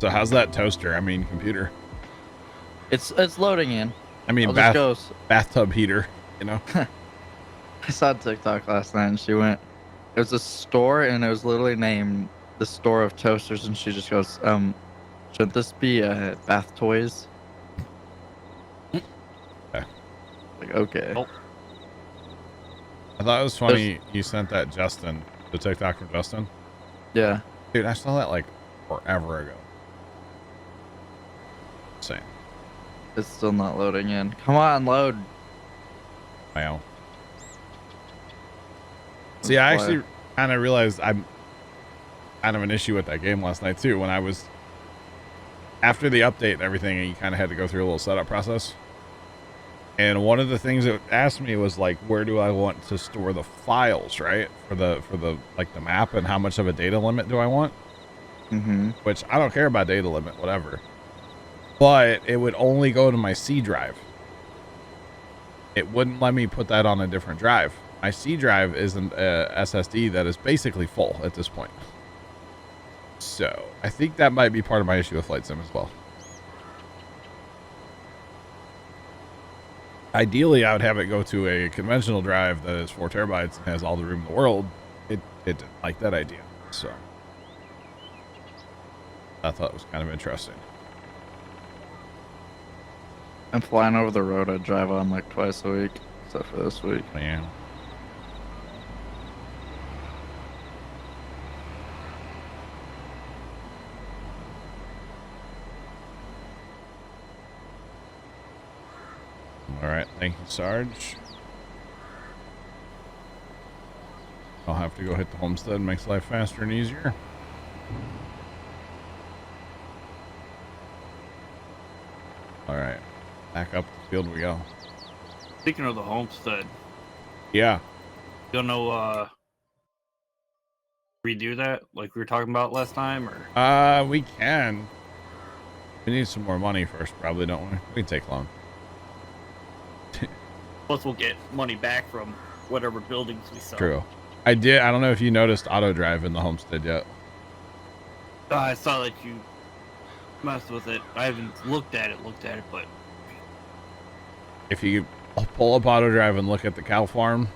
So how's that toaster? I mean, computer. It's loading in. I mean, bathtub heater, you know? I saw TikTok last night and she went, it was a store and it was literally named the store of toasters and she just goes, shouldn't this be bath toys? Okay. Like, okay. Oh. I thought it was funny you sent that Justin, the TikTok from Justin. Yeah. Dude, I saw that like forever ago. Same. It's still not loading in. Come on, load. Wow. See, I actually kind of realized I'm kind of an issue with that game last night too. When I was after the update and everything, you kind of had to go through a little setup process. And one of the things it asked me was like, where do I want to store the files, right? For the like the map, and how much of a data limit do I want? Mm-hmm. Which I don't care about data limit, whatever. But it would only go to my C drive. It wouldn't let me put that on a different drive. My C drive is an SSD that is basically full at this point. So I think that might be part of my issue with Flight Sim as well. Ideally, I would have it go to a conventional drive that is 4 terabytes and has all the room in the world. It didn't like that idea, so I thought it was kind of interesting. I'm flying over the road I drive on like twice a week, except for this week. Man. All right, thank you, Sarge. I'll have to go hit the homestead. Makes life faster and easier. All right, back up the field we go. Speaking of the homestead, Yeah. you gonna redo that like we were talking about last time, or? We can. We need some more money first, probably, don't we? We can take long. Plus, we'll get money back from whatever buildings we sell. True. I don't know if you noticed auto drive in the homestead yet. I saw that you messed with it. I haven't looked at it, but If you pull up auto drive and look at the cow farm,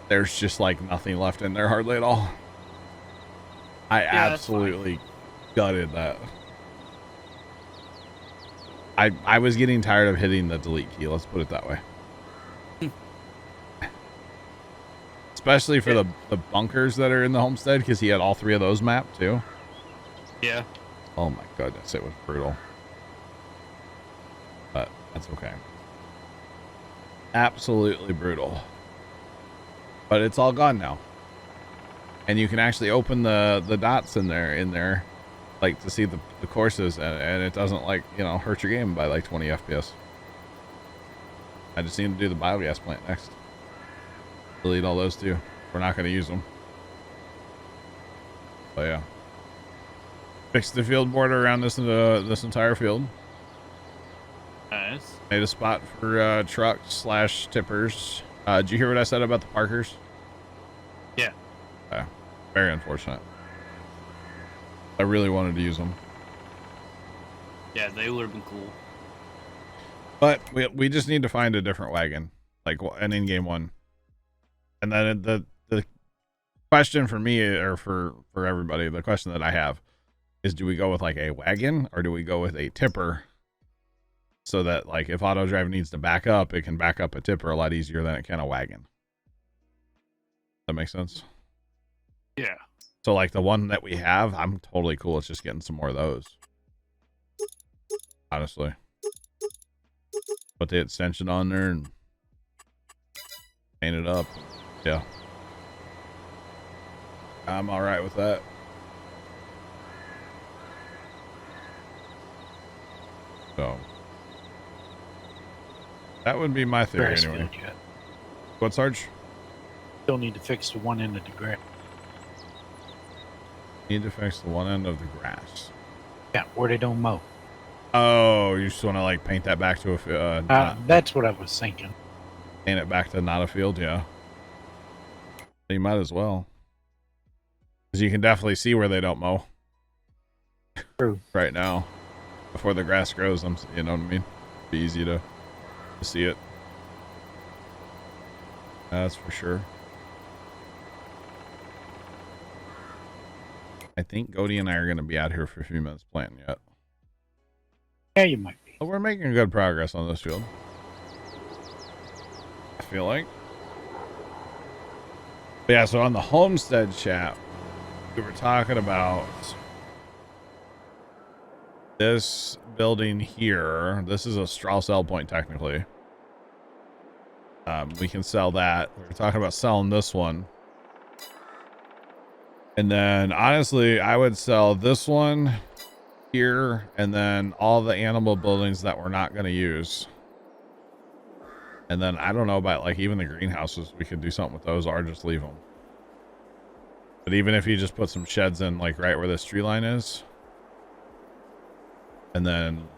there's just like nothing left in there hardly at all. I absolutely gutted that. I was getting tired of hitting the delete key, let's put it that way. Especially for the bunkers that are in the homestead, because he had all 3 of those mapped too. yeah. Oh my goodness, it was brutal. But that's okay. Absolutely brutal. But it's all gone now. And you can actually open the dots in there, like to see the courses, and it doesn't like, you know, hurt your game by like 20 FPS. I just need to do the biogas plant next. Delete all those too. We're not going to use them. But yeah. Fixed the field border around this entire field. Nice. Made a spot for trucks / tippers. Did you hear what I said about the parkers? Yeah. Very unfortunate. I really wanted to use them. Yeah, they would have been cool. But we just need to find a different wagon, like an in-game one. And then the question for me, or for everybody, the question that I have is, do we go with like a wagon or do we go with a tipper, so that like if auto drive needs to back up, it can back up a tipper a lot easier than it can a wagon? That makes sense? Yeah. So like the one that we have, I'm totally cool. It's just getting some more of those. Honestly. Put the extension on there and paint it up. Yeah. I'm all right with that. So that would be my theory Grass anyway. field yet. What, Sarge? Still need to fix the one end of the grass. Need to fix the one end of the grass. Yeah, where they don't mow. Oh, you just want to like paint that back to a That's what I was thinking. paint it back to not a field, yeah. You might as well, because you can definitely see where they don't mow. True. right now. Before the grass grows, you know what I mean? Be easy to see it. That's for sure. I think Cody and I are going to be out here for a few minutes planting yet. Yeah, you might be. But we're making good progress on this field. I feel like. But yeah, so on the homestead chat, we were talking about this building here. This is a straw sell point, technically. We can sell that. We were talking about selling this one. And then, honestly, I would sell this one here, and then all the animal buildings that we're not going to use. And then, I don't know about, like, even the greenhouses. We could do something with those, or just leave them. But even if you just put some sheds in, like, right where this tree line is. And then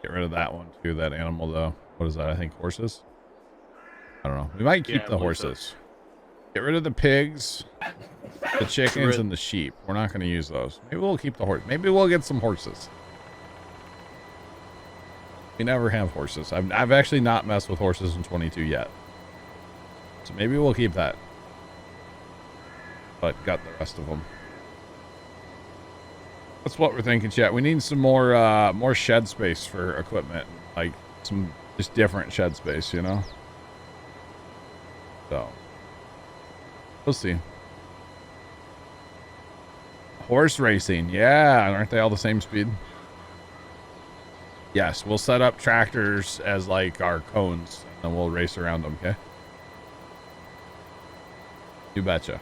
get rid of that one, too, that animal, though. What is that? I think horses? I don't know. We might keep the horses. Get rid of the pigs, the chickens, and the sheep. We're not going to use those. Maybe we'll keep the horse. Maybe we'll get some horses. We never have horses. I've actually not messed with horses in 22 yet. So maybe we'll keep that. But got the rest of them. That's what we're thinking, chat. We need some more shed space for equipment. Like some just different shed space, you know? So we'll see. Horse racing. Yeah. Aren't they all the same speed? Yes. We'll set up tractors as like our cones and then we'll race around them. Okay. You betcha.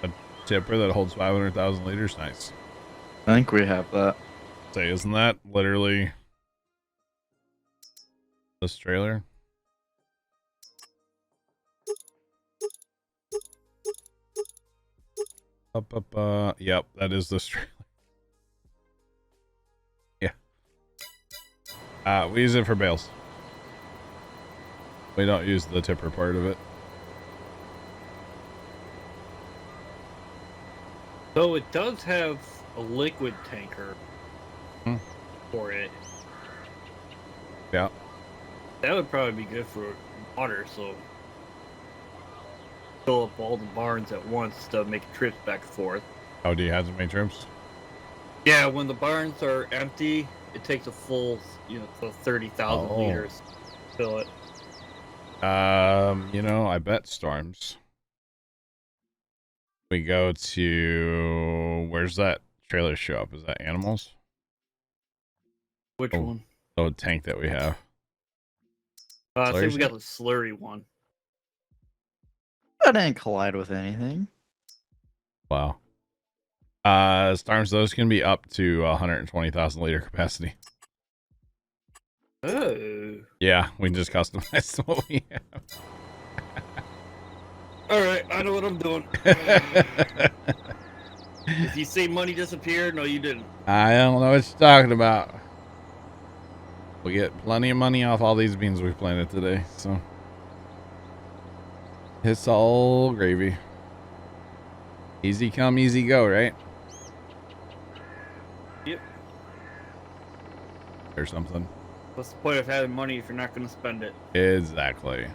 A tipper that holds 500,000 liters. Nice. I think we have that. Say, isn't that literally this trailer? Yep, that is this trailer. Yeah. We use it for bales. We don't use the tipper part of it. So it does have a liquid tanker for it. Yeah. That would probably be good for water, so fill up all the barns at once to make trips back and forth. Oh, do you have to make trips? Yeah, when the barns are empty, it takes a full, so 30,000 liters to fill it. I bet storms. We go to where's that trailer show up? Is that animals? Which one? The tank that we have. I think we got the slurry one. That didn't collide with anything. Wow. Storms, those can be up to 120,000 liter capacity. Oh. Yeah, we can just customize what we have. Alright, I know what I'm doing. If you say money disappeared, no you didn't. I don't know what you're talking about. We get plenty of money off all these beans we planted today, so it's all gravy. Easy come, easy go, right? Yep. Or something. What's the point of having money if you're not going to spend it? Exactly.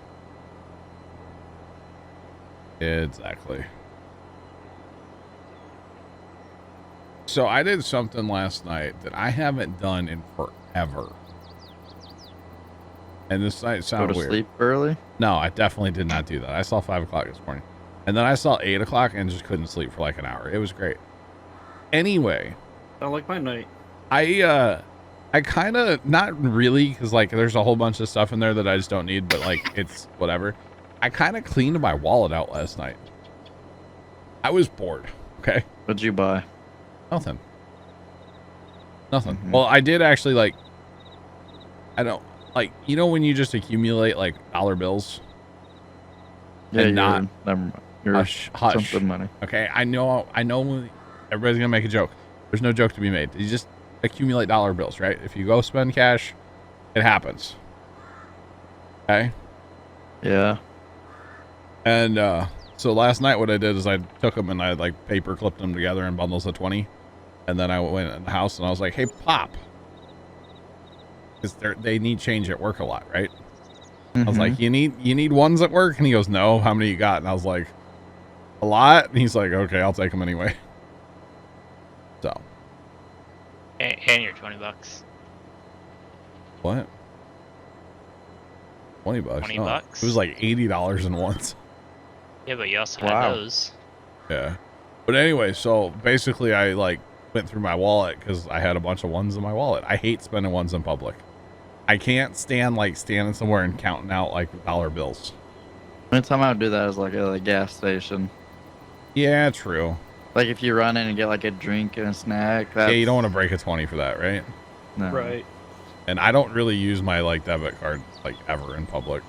Exactly. So I did something last night that I haven't done in forever. And this might sound Go to weird. sleep early? No, I definitely did not do that. I saw 5 o'clock this morning. And then I saw 8 o'clock and just couldn't sleep for like an hour. It was great. Anyway. Sound like my night. I kind of, not really, because like there's a whole bunch of stuff in there that I just don't need, but like it's whatever. I kind of cleaned my wallet out last night. I was bored. Okay. What'd you buy? Nothing. Nothing. Well, I did actually like, I don't, like, when you just accumulate like dollar bills. Yeah, and not your hush. something money. Okay. I know everybody's going to make a joke. There's no joke to be made. You just accumulate dollar bills, right? If you go spend cash, it happens. Okay. Yeah. And so last night, what I did is I took them and I like paper clipped them together in bundles of 20. And then I went in the house and I was like, "Hey, Pop," because they need change at work a lot, right? I was like, "You need ones at work?" And he goes, "No. How many you got?" And I was like, "A lot." And he's like, "Okay, I'll take them anyway." So. And your $20. What? $20. $20? No, it was like $80 in ones. Yeah, but you also had those. Yeah. But anyway, so basically I like went through my wallet because I had a bunch of ones in my wallet. I hate spending ones in public. I can't stand like standing somewhere and counting out like dollar bills. The only time I would do that is like at a gas station. Yeah, true. Like if you run in and get like a drink and a snack. Yeah, you don't want to break a 20 for that, right? No. Right. And I don't really use my like debit card like ever in public.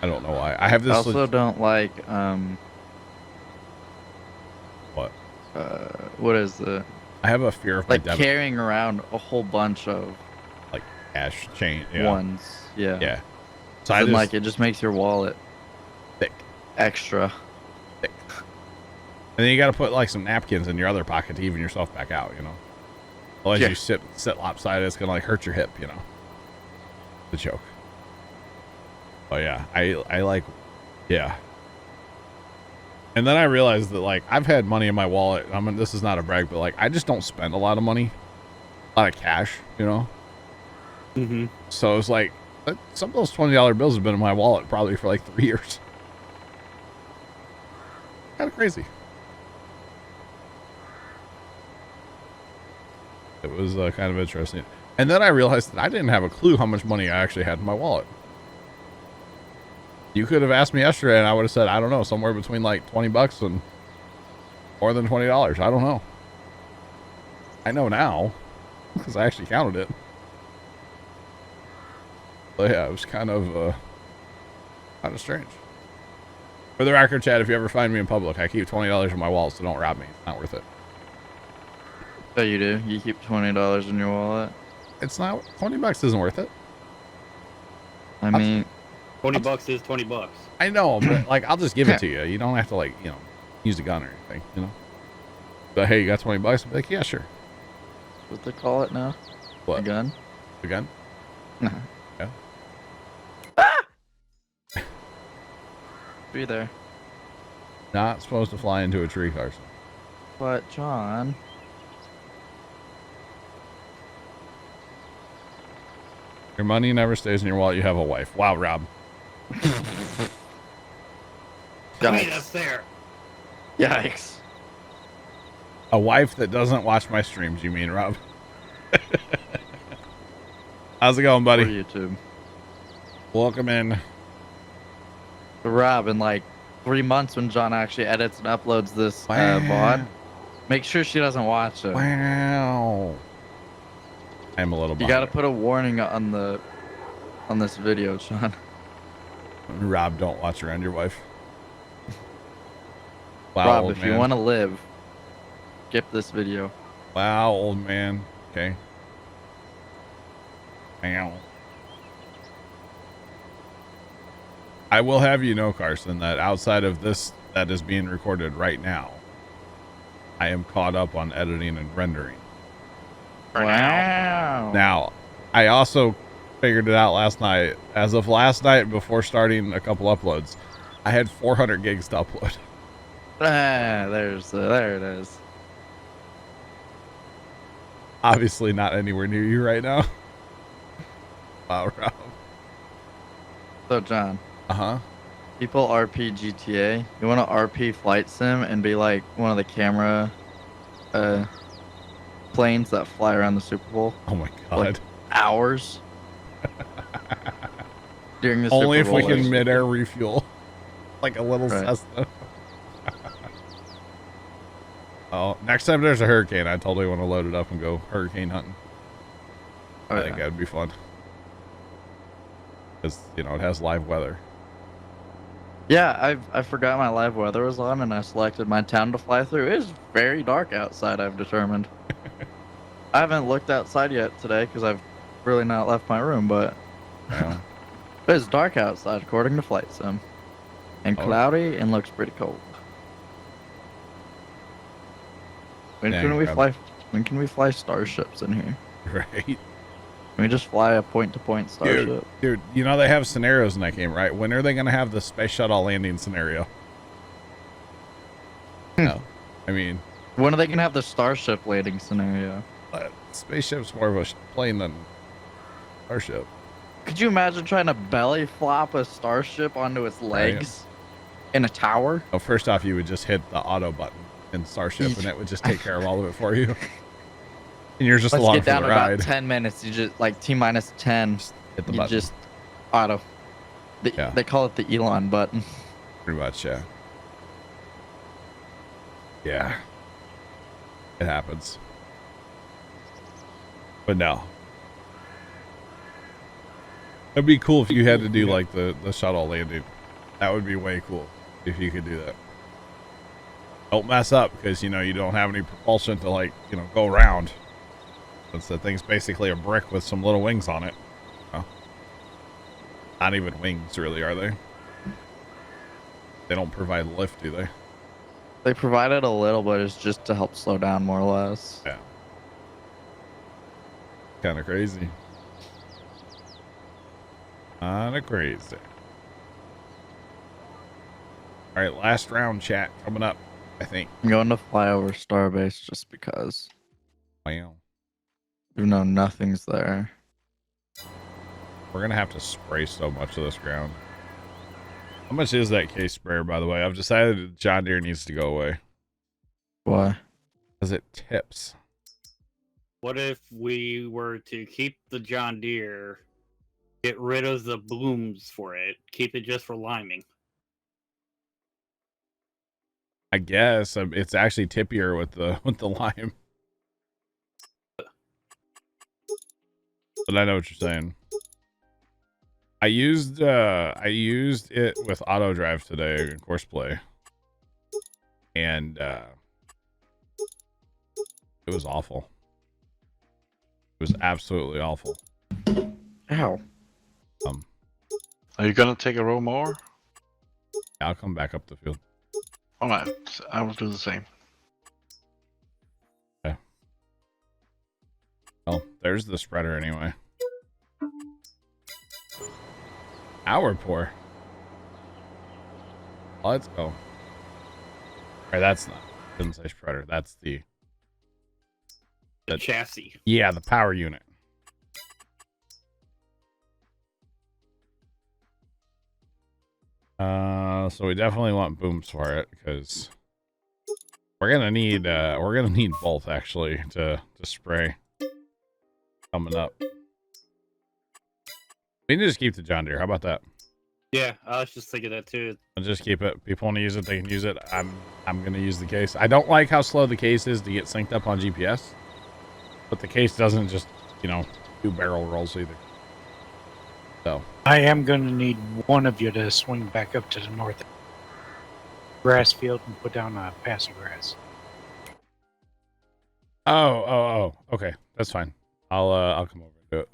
I don't know why. I have this. I also don't like What? What is the? I have a fear of like my debit. carrying around a whole bunch of Like cash chain. Yeah. ones. Yeah. Yeah. So And like it just makes your wallet thick. extra. Thick. And then you got to put like some napkins in your other pocket to even yourself back out, you know. Otherwise Yeah. you sit lopsided, it's gonna like hurt your hip, you know. The joke. Oh yeah, I like, yeah. And then I realized that like I've had money in my wallet. I mean, this is not a brag, but like I just don't spend a lot of money, a lot of cash, you know. Mm-hmm. So it's like some of those $20 bills have been in my wallet probably for like 3 years. Kind of crazy. It was kind of interesting. And then I realized that I didn't have a clue how much money I actually had in my wallet. You could have asked me yesterday and I would have said, I don't know, somewhere between like $20 and more than $20. I don't know. I know now because I actually counted it. But yeah, it was kind of strange. For the record, Chad, if you ever find me in public, I keep $20 in my wallet, so don't rob me. It's not worth it. Oh, you do? You keep $20 in your wallet? It's not, $20 isn't worth it. I mean, $20 is $20. I know, but like, I'll just give it to you. You don't have to like, you know, use a gun or anything, you know? But hey, you got $20? I'll be like, yeah, sure. what they call it now? What? A gun? A gun? No. Yeah. Be there. Not supposed to fly into a tree, Carson. But, John. Your money never stays in your wallet. You have a wife. Wow, Rob. Wait us there. Yikes. A wife that doesn't watch my streams, you mean, Rob? How's it going, buddy? For YouTube. Welcome in. Rob, in like 3 months when John actually edits and uploads this VOD, make sure she doesn't watch it. Wow. I'm a little You behind. gotta put a warning on this video, John. Rob, don't watch around your wife. Wow, Rob, old if man. you want to live, skip this video. Wow, old man. Okay. Wow. I will have you know, Carson, that outside of this that is being recorded right now, I am caught up on editing and rendering. Wow. Now, I also figured it out last night. As of last night, before starting a couple uploads, I had 400 gigs to upload. Ah, there it is. Obviously not anywhere near you right now. Wow, Rob. So, John, Uh-huh. people RP GTA. You want to RP Flight Sim and be like one of the camera planes that fly around the Super Bowl? Oh my god. Like hours during the Only Super if we Bowl. can mid-air refuel. Like a little Right. Cessna. Oh, next time there's a hurricane, I totally want to load it up and go hurricane hunting. Oh, I think yeah. that'd be fun. Because, you know, it has live weather. Yeah, I forgot my live weather was on and I selected my town to fly through. It is very dark outside, I've determined. I haven't looked outside yet today because I've really not left my room, but Yeah. it's dark outside according to Flight Sim. and cloudy and looks pretty cold. When Dang, can we bro. fly? When can we fly starships in here? Right. Can we just fly a point-to-point starship? Dude, you know they have scenarios in that game, right? When are they going to have the space shuttle landing scenario? No. I mean, When are they gonna have the starship landing scenario? spaceship's more of a plane than starship. Could you imagine trying to belly flop a starship onto its legs in a tower? Well, first off, you would just hit the auto button in starship, and it would just take care of all of it for you. And you're just Let's along get for down the to ride. about 10 minutes. You just like T-minus 10. Hit the You button. just auto. Yeah. They call it the Elon button. Pretty much, yeah. Yeah. It happens. But no. It'd be cool if you had to do like the shuttle landing. That would be way cool if you could do that. Don't mess up because, you know, you don't have any propulsion to like, you know, go around. Since the thing's basically a brick with some little wings on it. Well, not even wings really, are they? They don't provide lift, do they? They provided a little, but it's just to help slow down more or less. Yeah. Kind of crazy. Kind of crazy. All right, last round chat coming up, I think. I'm going to fly over Starbase just because. Wow. Even though nothing's there. We're going to have to spray so much of this ground. How much is that case sprayer, by the way? I've decided John Deere needs to go away. Why? Because it tips. What if we were to keep the John Deere, get rid of the booms for it, keep it just for liming? I guess it's actually tippier with the lime. But I know what you're saying. I used it with auto drive today in course play, and it was awful. It was absolutely awful. Ow. Are you gonna take a row more? I'll come back up the field. Alright, I will do the same. Well, there's the spreader anyway. Our poor. Let's go. All right, that's not. Didn't say spreader. That's the Chassis. yeah, the power unit. So we definitely want booms for it because we're gonna need both actually to spray coming up. We can just keep the John Deere. How about that? Yeah, I was just thinking that too. I'll just keep it. People want to use it, they can use it. I'm gonna use the case. I don't like how slow the case is to get synced up on GPS, but the case doesn't just, you know, do barrel rolls either. So I am going to need one of you to swing back up to the north grass field and put down a pass of grass. oh, okay, that's fine. I'll come over and do it.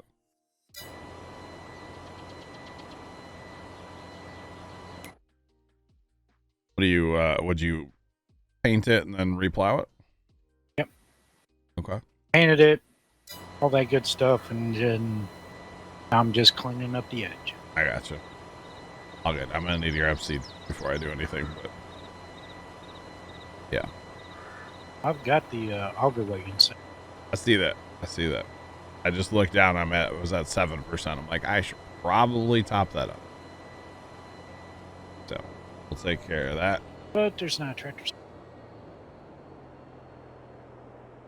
What do you would you paint it and then replow it? Yep. Okay. Painted it, all that good stuff, and then I'm just cleaning up the edge. I gotcha. All good. I'm gonna need your FC before I do anything, but yeah. I've got the auger wagon set. I see that. I just looked down. It was at 7%. I'm like, I should probably top that up. So we'll take care of that. But there's not a tractor.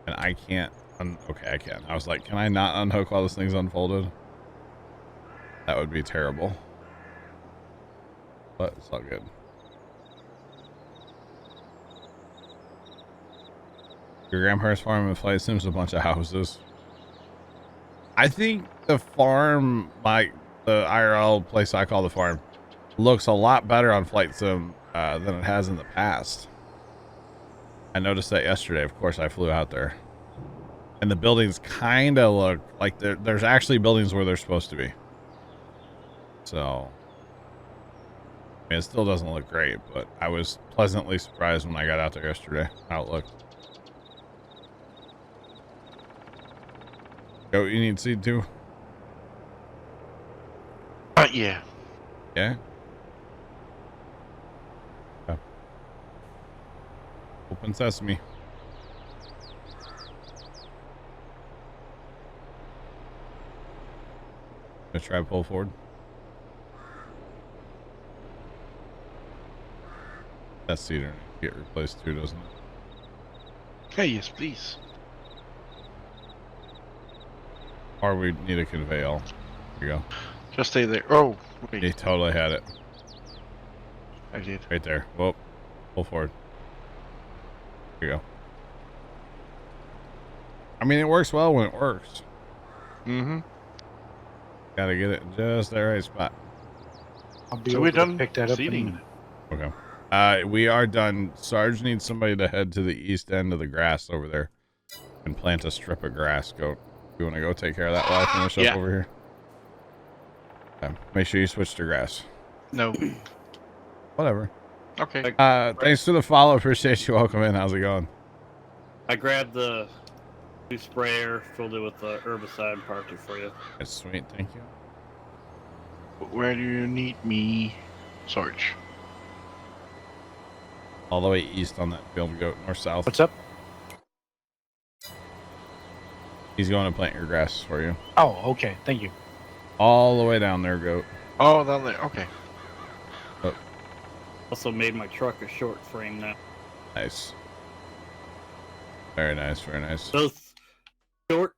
And I can't. Okay, I can. I was like, can I not unhook while this thing's unfolded? That would be terrible. But it's all good. Your grandparents' farm in Flight Sim's a bunch of houses. I think the farm, like the IRL place I call the farm, looks a lot better on Flight Sim than it has in the past. I noticed that yesterday. Of course, I flew out there. And the buildings kind of look like there's actually buildings where they're supposed to be. So, I mean, it still doesn't look great, but I was pleasantly surprised when I got out there yesterday how it looked. Go, you need seed too? Yeah. Yeah? Okay. Open sesame. Gonna try pull forward. That cedar needs to get replaced too, doesn't it? Hey, yes, please. Or we need a conveyal. Here you go. Just stay there. Oh, wait. He totally had it. I did. Right there. Whoop. Pull forward. Here you go. I mean, it works well when it works. Mm-hmm. Gotta get it in just the right spot. I'll be So able we're to done pick that up in a seeding. minute. Okay. We are done. Sarge needs somebody to head to the east end of the grass over there and plant a strip of grass. Go. You want to go take care of that while I finish up Yeah. over here? Okay. Make sure you switch to grass. No. Whatever. Okay. Thanks for the follow. Appreciate you. Welcome in. How's it going? I grabbed the new sprayer, filled it with the herbicide, parked it for you. That's sweet. Thank you. Where do you need me, Sarge? All the way east on that field. Go north south. What's up? He's going to plant your grass for you. Oh, okay. Thank you. All the way down there, goat. Oh, down there. Okay. Also made my truck a short frame now. Nice. Very nice. Very nice. Those short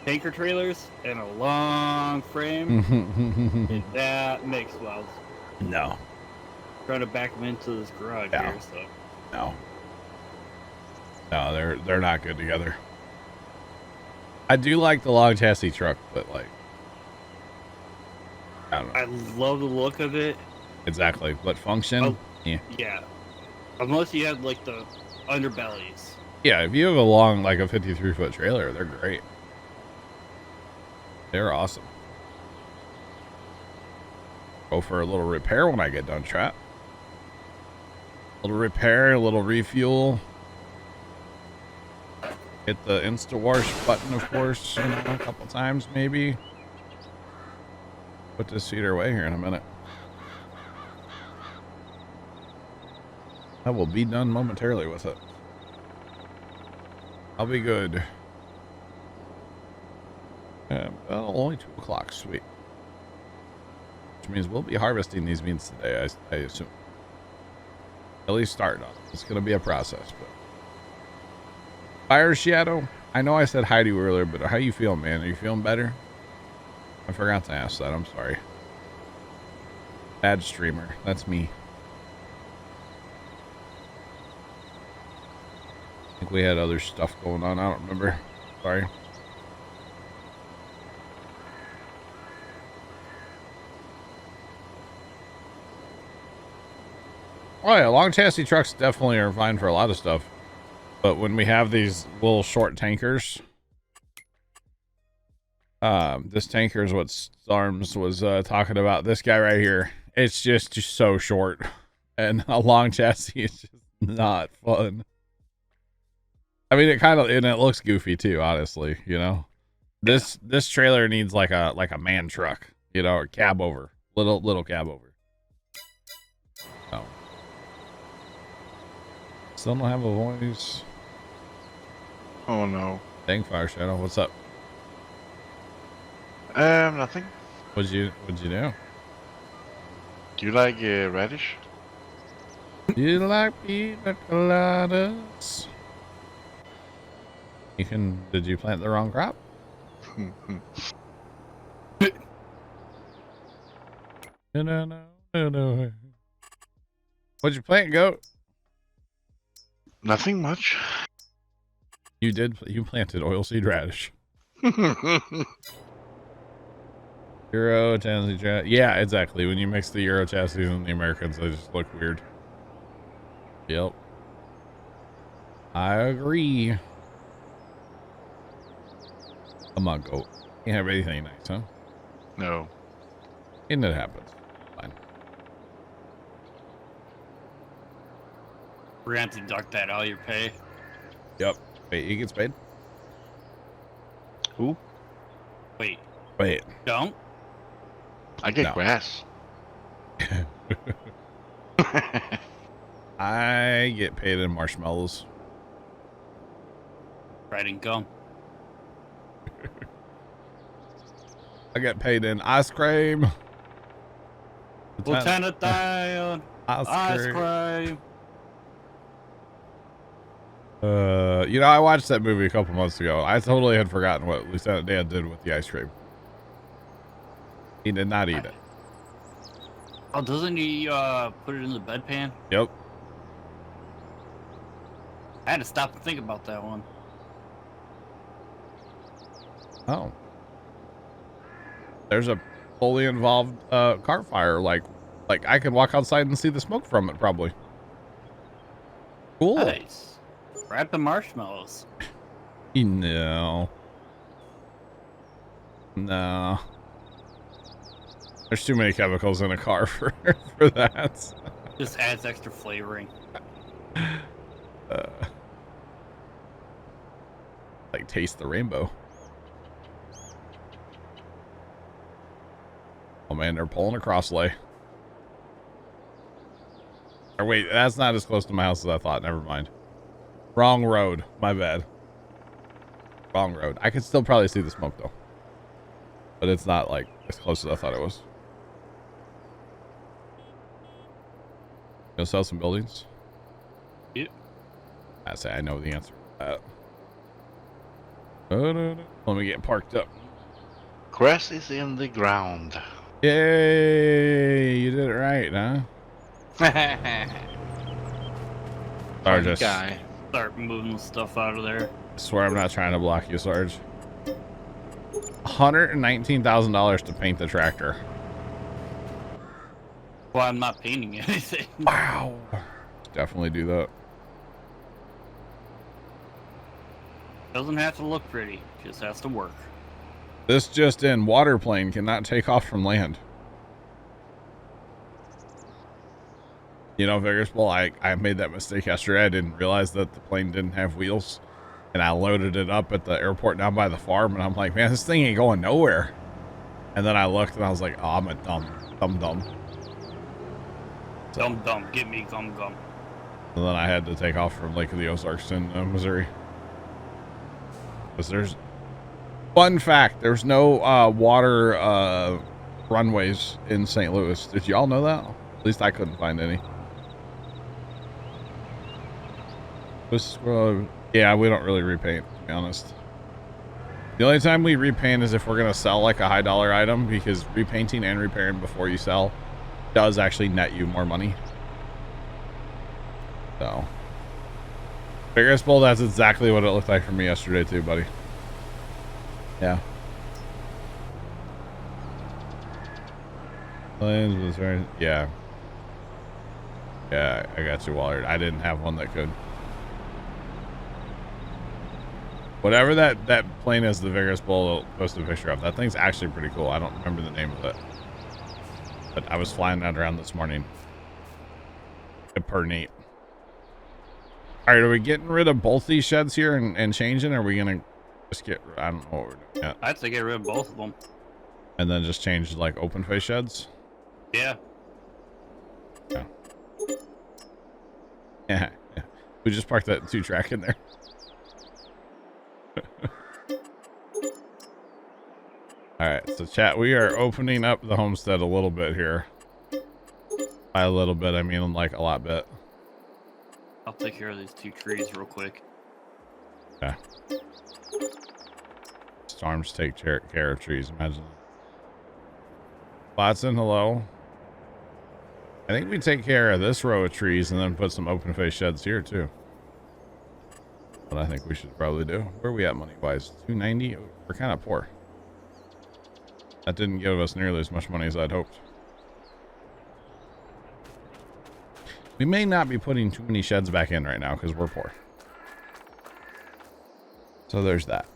tanker trailers and a long frame, that makes well. No. Trying to back them into this garage Yeah. here, so. No. No, they're not good together. I do like the long chassis truck, but like, I don't know. I love the look of it. Exactly. But function? Oh. Yeah. Yeah. Unless you had like the underbellies. Yeah, if you have a long, like a 53-foot trailer, they're great. They're awesome. Go for a little repair when I get done, trap. A little repair, a little refuel. Hit the Insta Wash button, of course, you know, a couple times maybe. Put this cedar away here in a minute. I will be done momentarily with it. I'll be good. Well, only 2 o'clock. Sweet. Which means we'll be harvesting these beans today, I assume. At least start on it. It's going to be a process, but. Fire Shadow, I know I said hi to you earlier, but how you feeling, man? Are you feeling better? I forgot to ask that. I'm sorry. Bad streamer. That's me. I think we had other stuff going on. I don't remember. Sorry. Oh yeah, long chassis trucks definitely are fine for a lot of stuff. But when we have these little short tankers, this tanker is what Storms was talking about. This guy right here, it's just so short, and a long chassis is just not fun. I mean, and it looks goofy too, honestly. You know, this trailer needs like a man truck, you know, or cab over, little cab over. Oh, still don't have a voice. Oh no. Dang, Fire Shadow, what's up? Nothing. What'd you do? Do you like radish? You like pina coladas? Did you plant the wrong crop? No. What'd you plant, goat? Nothing much. You planted oilseed radish. Euro chassis. Yeah, exactly. When you mix the Euro chassis and the Americans, they just look weird. Yep. I agree. Come on, goat. Can't have anything nice, huh? No. And it happens. We're going to have to deduct that out of your pay. Yep. Wait, he gets paid? Who? Wait, Wait. don't? I get No. grass. I get paid in marshmallows. Riding gum. I get paid in ice cream. Lieutenant Dan, ice cream. You know, I watched that movie a couple months ago. I totally had forgotten what Lieutenant Dan did with the ice cream. He did not eat it. Oh, doesn't he put it in the bedpan? Yep. I had to stop and think about that one. Oh. There's a fully involved car fire. Like I could walk outside and see the smoke from it, probably. Cool. Nice. Grab the marshmallows. No. No. There's too many chemicals in a car for that. Just adds extra flavoring. Like taste the rainbow. Oh man, they're pulling a crosslay. Or wait, that's not as close to my house as I thought. Never mind. Wrong road. My bad. Wrong road. I could still probably see the smoke though. But it's not like as close as I thought it was. Gonna sell some buildings? Yep. I say I know the answer to that. Let me get parked up. Grass is in the ground. Yay! You did it right, huh? Sarge, Funny guy. Start moving stuff out of there. I swear I'm not trying to block you, Sarge. $119,000 to paint the tractor. Well, I'm not painting anything. Wow. Definitely do that. Doesn't have to look pretty, just has to work. This just in, water plane cannot take off from land. You know, Vigorous, I made that mistake yesterday. I didn't realize that the plane didn't have wheels. And I loaded it up at the airport down by the farm. And I'm like, man, this thing ain't going nowhere. And then I looked and I was like, oh, I'm a dumb. Dumb, get me gum. And then I had to take off from Lake of the Ozarks in Missouri. Because there's... Fun fact, there's no water runways in St. Louis. Did y'all know that? At least I couldn't find any. Yeah, we don't really repaint, to be honest. The only time we repaint is if we're going to sell like a high dollar item, because repainting and repairing before you sell does actually net you more money. So, Vigorous Bull, that's exactly what it looked like for me yesterday too, buddy. Yeah. Yeah. Yeah, I got you, Wallard. I didn't have one that could. Whatever that plane is, the Vigorous Bull posted a picture of. That thing's actually pretty cool. I don't remember the name of it. But I was flying that around this morning. Per neat. Alright, are we getting rid of both these sheds here and changing? Or are we going to just get... I don't know what we're doing yet. I'd say get rid of both of them. And then just change, like, open face sheds? Yeah. Yeah. Yeah. We just parked that 2-track in there. Alright, so chat, we are opening up the homestead a little bit here. By a little bit, I mean like a lot bit. I'll take care of these 2 trees real quick. Yeah. Storms take care of trees, imagine. Watson, hello. I think we take care of this row of trees and then put some open face sheds here too. What I think we should probably do. Where are we at money wise? 290? We're kind of poor. That didn't give us nearly as much money as I'd hoped. We may not be putting too many sheds back in right now because we're poor. So there's that.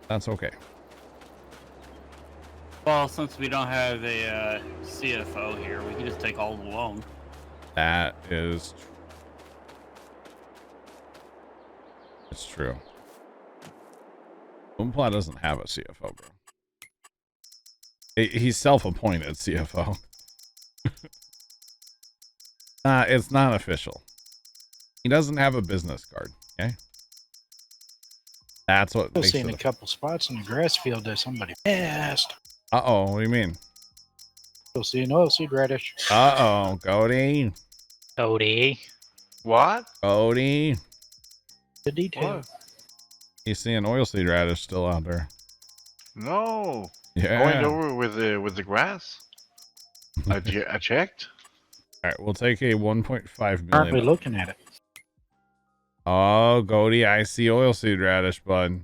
That's okay. Well, since we don't have a CFO here, we can just take all the loan. That is It's true. Plow doesn't have a CFO, bro. He's self-appointed CFO. It's not official. He doesn't have a business card. Okay, that's what Still makes seeing it. a couple spots in the grass field that somebody passed. Uh-oh, what do you mean? Still seeing oilseed radish. Uh-oh, Cody. Cody. What? Cody. The detail. What? He's seeing oilseed radish still out there. No. Yeah. I went over with the grass. I checked. All right, we'll take a 1.5 Aren't we million. looking at it? Oh, Cody, I see oilseed radish, bud.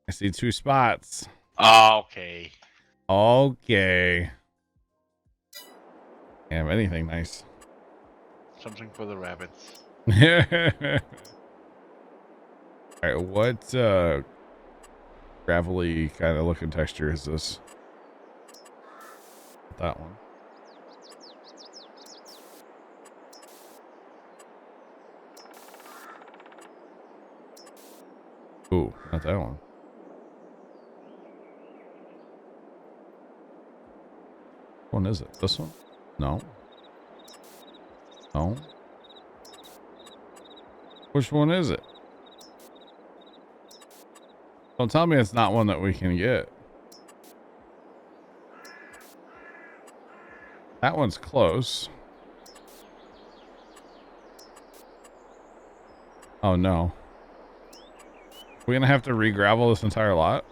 I see 2 spots. Oh, okay. Okay. Have anything nice. Something for the rabbits. All right, what gravelly kind of looking texture is this? That one. Ooh, not that one. Which one is it? This one? No. No. Which one is it? Don't tell me it's not one that we can get. That one's close. Oh no. We're gonna have to re-gravel this entire lot?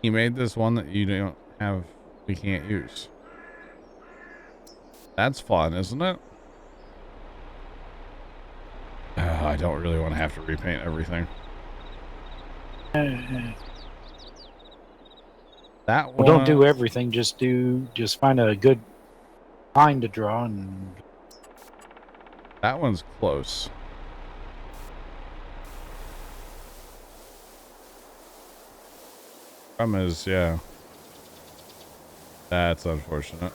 He made this one that you don't have, we can't use. That's fun, isn't it? I don't really want to have to repaint everything. That one. Well, don't do everything. Just find a good line to draw, and That one's close. Problem is, yeah. That's unfortunate.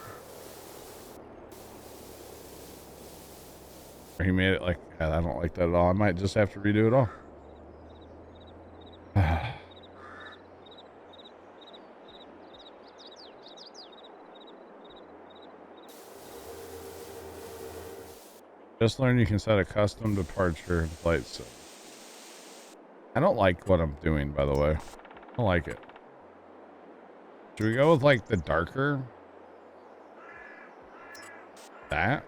Or he made it like, I don't like that at all. I might just have to redo it all. Just learned you can set a custom departure and flight. So I don't like what I'm doing, by the way. I don't like it. Should we go with like the darker? That?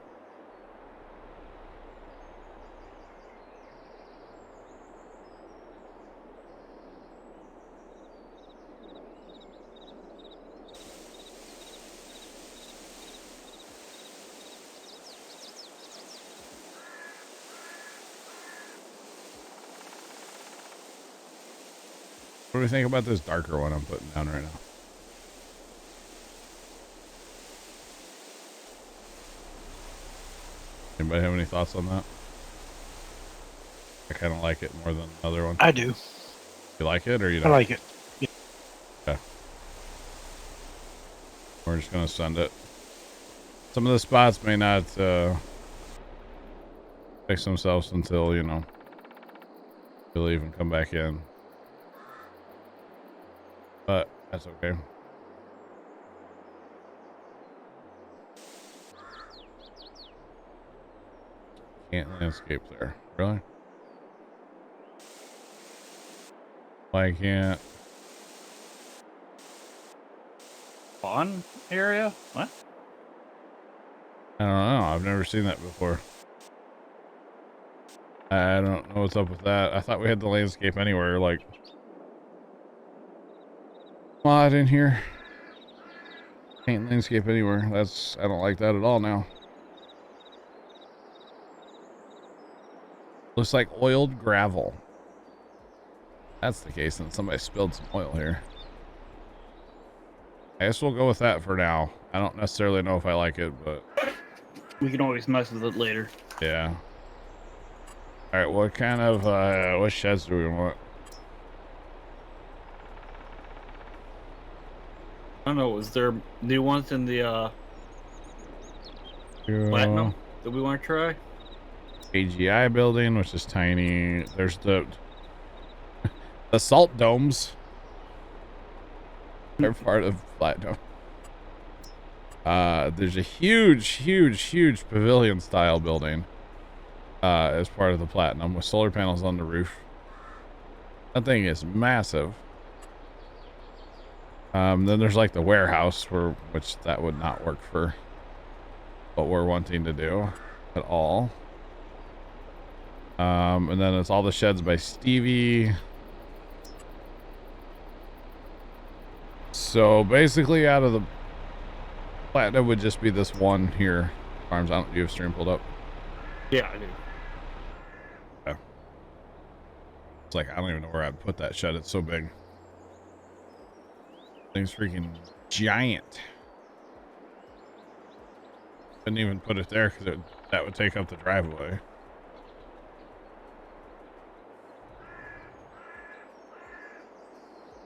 What do we think about this darker one I'm putting down right now? Anybody have any thoughts on that? I kind of like it more than the other one. I do. You like it or you I don't? like it. Okay. We're just going to send it. Some of the spots may not fix themselves until, you know, you'll even come back in. But that's okay. Can't landscape there. Really? Why can't? Fun area? What? I don't know. I've never seen that before. I don't know what's up with that. I thought we had the landscape anywhere, like mod in here. Paint landscape anywhere. I don't like that at all now. Looks like oiled gravel. That's the case, and somebody spilled some oil here. I guess we'll go with that for now. I don't necessarily know if I like it, but We can always mess with it later. yeah. All right, what kind of what sheds do we want? I don't know. Was there new ones in the Yeah. platinum? that we want to try? AGI building, which is tiny. There's the salt domes. They're part of flat dome. There's a huge pavilion style building as part of the platinum with solar panels on the roof. That thing is massive. Then there's like the warehouse which that would not work for what we're wanting to do at all. And then it's all the sheds by Stevie. So basically out of the platinum would just be this one here. Farms, do you have stream pulled up? Yeah, I do. Yeah. It's like, I don't even know where I'd put that shed. It's so big. Thing's freaking giant. Couldn't even put it there because that would take up the driveway.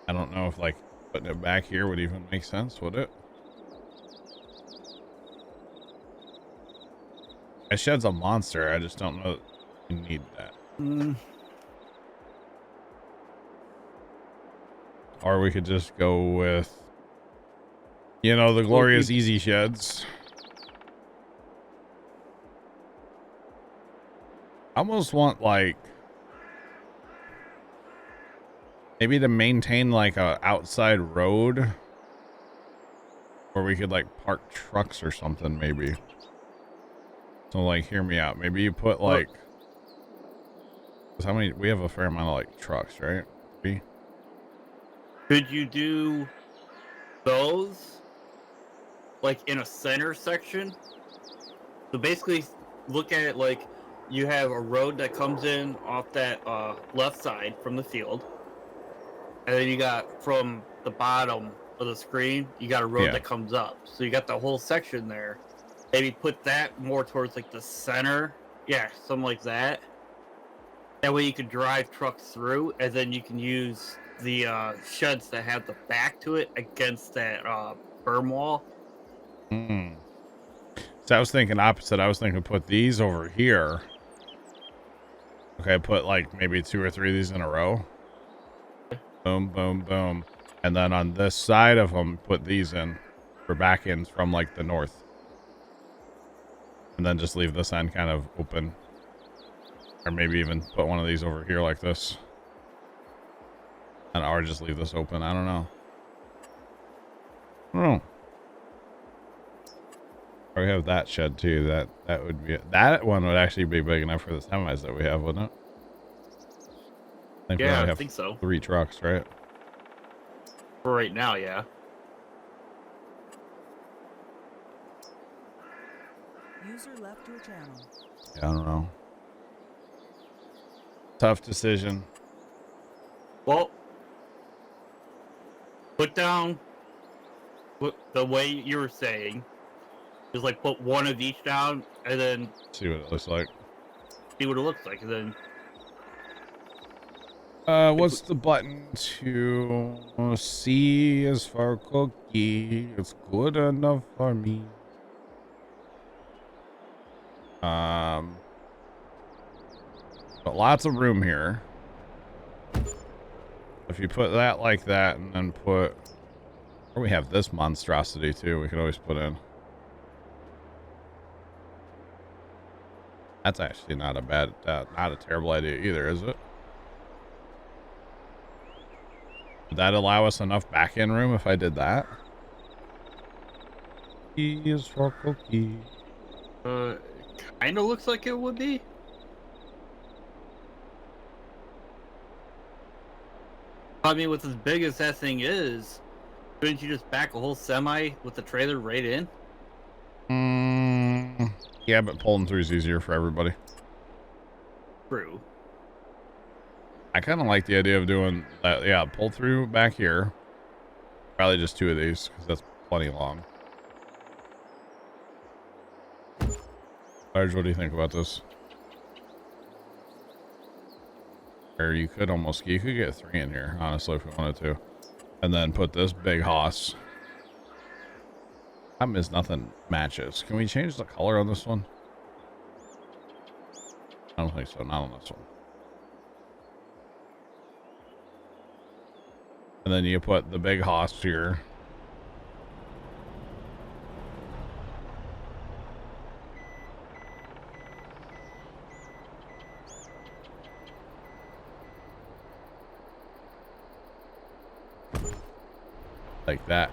I don't know if like putting it back here would even make sense, would it? That shed's a monster. I just don't know that you need that. Or we could just go with, you know, the glorious easy sheds. I almost want like maybe to maintain like a outside road where we could like park trucks or something maybe. So like, hear me out. Maybe you put like, how many, we have a fair amount of like trucks, right? 3? Could you do those like in a center section? So basically look at it like you have a road that comes in off that left side from the field. And then you got from the bottom of the screen, you got a road that comes up. So you got the whole section there. Maybe put that more towards like the center. Yeah, something like that. That way you could drive trucks through, and then you can use the sheds that have the back to it against that berm wall. So I was thinking opposite. I was thinking put these over here. Okay, put like maybe 2 or 3 of these in a row. Boom, boom, boom. And then on this side of them, put these in for back ends from like the north. And then just leave this end kind of open. Or maybe even put one of these over here like this. And or just leave this open. I don't know. Or we have that shed too. That would be that one would actually be big enough for the semis that we have, wouldn't it? I think so. 3 trucks, right? For right now, yeah. User left your channel. Yeah, I don't know. Tough decision. Well, put down the way you were saying. Just like put one of each down and then See what it looks like. see what it looks like, and then what's the button to C is for cookie? It's good enough for me. But lots of room here. If you put that like that and then put, or we have this monstrosity too, we could always put in. That's actually not a bad, not a terrible idea either, is it? Would that allow us enough back-end room if I did that? E is for cookie. kind of looks like it would be. I mean, with as big as that thing is, couldn't you just back a whole semi with the trailer right in? Yeah, but pulling through is easier for everybody. True. I kind of like the idea of doing that. Yeah, pull through back here. Probably just 2 of these because that's plenty long. Large, what do you think about this? Or you could almost, you could get 3 in here, honestly, if we wanted to. And then put this big hoss. Problem is nothing matches. Can we change the color on this one? I don't think so. Not on this one. And then you put the big hoss here. Like that.